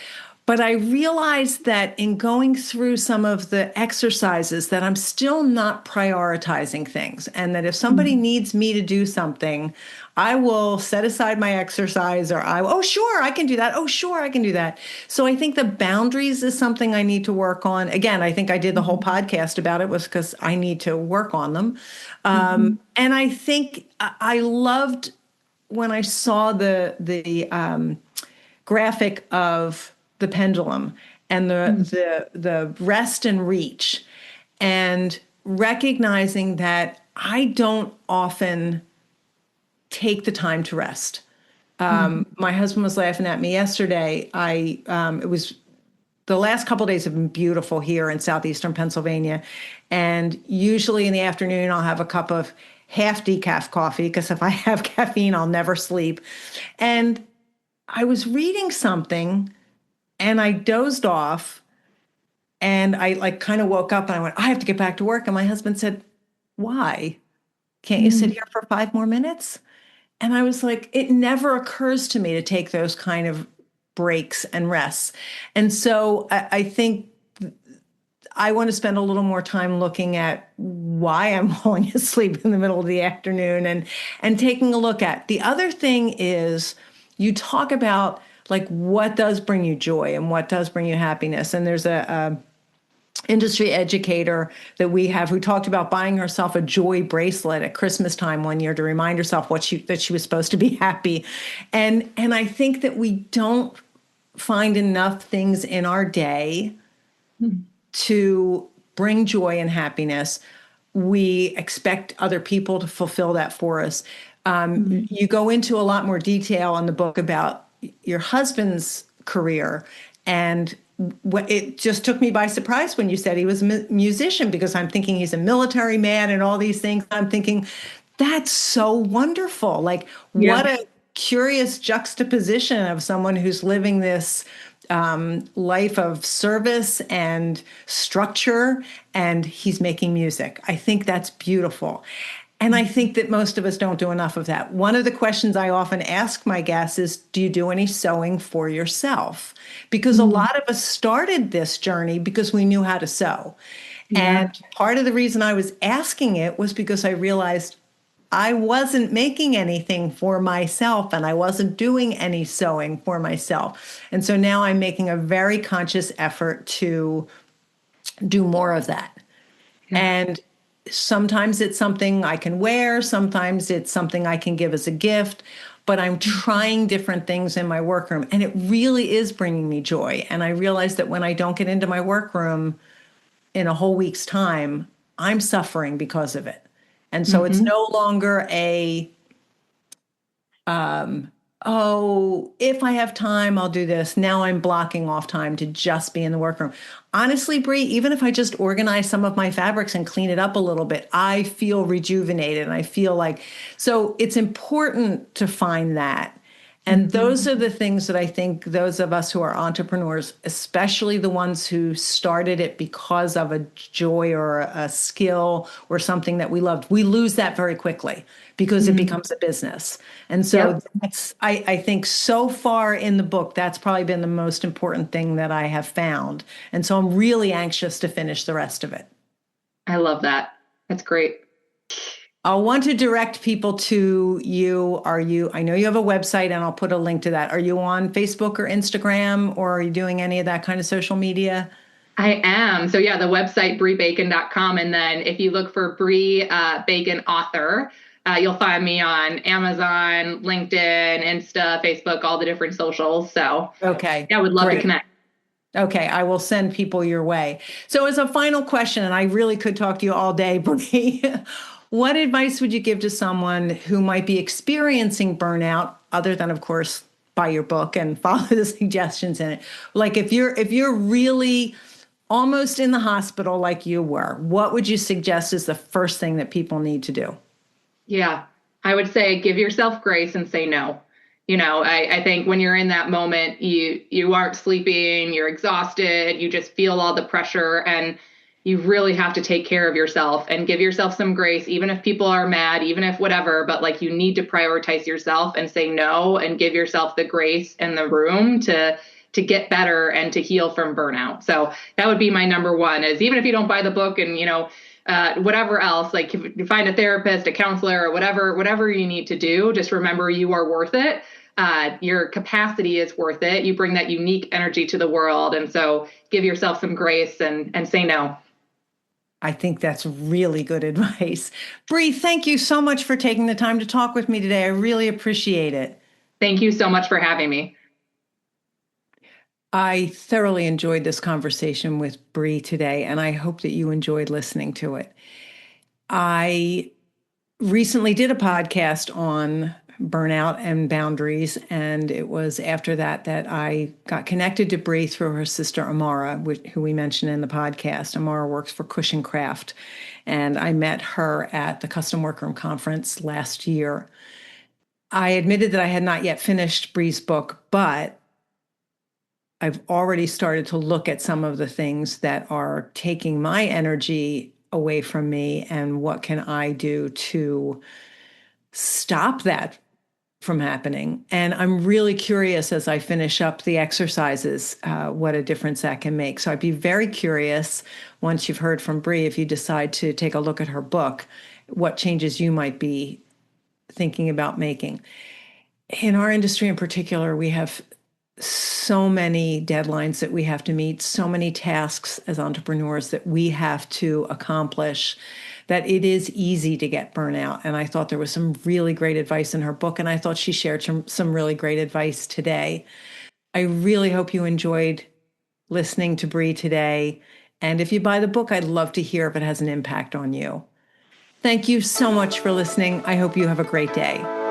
But I realized that in going through some of the exercises that I'm still not prioritizing things, and that if somebody needs me to do something, I will set aside my exercise, or oh, sure, I can do that. Oh, sure, I can do that. So I think the boundaries is something I need to work on. Again, I think I did the whole podcast about it was because I need to work on them. And I think I loved when I saw the graphic of the pendulum and the rest and reach, and recognizing that I don't often take the time to rest. My husband was laughing at me yesterday. It was the last couple of days have been beautiful here in southeastern Pennsylvania, and usually in the afternoon I'll have a cup of half decaf coffee because if I have caffeine I'll never sleep. And I was reading something and I dozed off, And I like kind of woke up and I went, I have to get back to work. And my husband said, why? Can't you sit Mm. here for 5 more minutes? And I was like, it never occurs to me to take those kind of breaks and rests. And so I think I want to spend a little more time looking at why I'm falling asleep in the middle of the afternoon and taking a look at. The other thing is you talk about like what does bring you joy and what does bring you happiness. And there's a industry educator that we have who talked about buying herself a joy bracelet at Christmas time one year to remind herself that she was supposed to be happy. And I think that we don't find enough things in our day Mm. to bring joy and happiness. We expect other people to fulfill that for us. Mm. You go into a lot more detail in the book about your husband's career. And it just took me by surprise when you said he was a musician, because I'm thinking he's a military man and all these things. I'm thinking, that's so wonderful. Like, Yeah. what a curious juxtaposition of someone who's living this life of service and structure, and he's making music. I think that's beautiful. And I think that most of us don't do enough of that. One of the questions I often ask my guests is, do you do any sewing for yourself? Because a Mm. lot of us started this journey because we knew how to sew. Yeah. And part of the reason I was asking it was because I realized I wasn't making anything for myself and I wasn't doing any sewing for myself. And so now I'm making a very conscious effort to do more of that. Yeah. And sometimes it's something I can wear, sometimes it's something I can give as a gift, but I'm trying different things in my workroom and it really is bringing me joy. And I realize that when I don't get into my workroom in a whole week's time, I'm suffering because of it. And so it's Mm-hmm. no longer oh, if I have time, I'll do this. Now I'm blocking off time to just be in the workroom. Honestly, Bree, even if I just organize some of my fabrics and clean it up a little bit, I feel rejuvenated and I feel like, so it's important to find that. And Mm-hmm. those are the things that I think those of us who are entrepreneurs, especially the ones who started it because of a joy or a skill or something that we loved, we lose that very quickly because it Mm. becomes a business. And so Yep. I think so far in the book, that's probably been the most important thing that I have found. And so I'm really anxious to finish the rest of it. I love that. That's great. I'll want to direct people to you. I know you have a website and I'll put a link to that. Are you on Facebook or Instagram, or are you doing any of that kind of social media? I am. So yeah, the website breebacon.com. And then if you look for Bree Bacon author, you'll find me on Amazon, LinkedIn, Insta, Facebook, all the different socials. So Okay, yeah, I would love to great. connect. Okay, I will send people your way. So, as a final question, and I really could talk to you all day, Bree, what advice would you give to someone who might be experiencing burnout, other than, of course, buy your book and follow the suggestions in it? Like, if you're really almost in the hospital like you were, what would you suggest is the first thing that people need to do? Yeah, I would say give yourself grace and say no. I think when you're in that moment, you aren't sleeping, you're exhausted, you just feel all the pressure, and you really have to take care of yourself and give yourself some grace, even if people are mad, even if whatever, but like you need to prioritize yourself and say no and give yourself the grace and the room to get better and to heal from burnout. So that would be my number one, is even if you don't buy the book and whatever else, like if you find a therapist, a counselor, or whatever you need to do, just remember you are worth it. Your capacity is worth it. You bring that unique energy to the world. And so give yourself some grace and say no. I think that's really good advice. Bree, thank you so much for taking the time to talk with me today. I really appreciate it. Thank you so much for having me. I thoroughly enjoyed this conversation with Bree today, and I hope that you enjoyed listening to it. I recently did a podcast on burnout and boundaries, and it was after that I got connected to Bree through her sister Amara, who we mentioned in the podcast. Amara works for Cushion Craft, and I met her at the Custom Workroom Conference last year. I admitted that I had not yet finished Bree's book, but I've already started to look at some of the things that are taking my energy away from me, and what can I do to stop that from happening. And I'm really curious as I finish up the exercises, what a difference that can make. So I'd be very curious, once you've heard from Bree, if you decide to take a look at her book, what changes you might be thinking about making. In our industry in particular, we have so many deadlines that we have to meet, so many tasks as entrepreneurs that we have to accomplish, that it is easy to get burnout. And I thought there was some really great advice in her book, and I thought she shared some really great advice today. I really hope you enjoyed listening to Bree today. And if you buy the book, I'd love to hear if it has an impact on you. Thank you so much for listening. I hope you have a great day.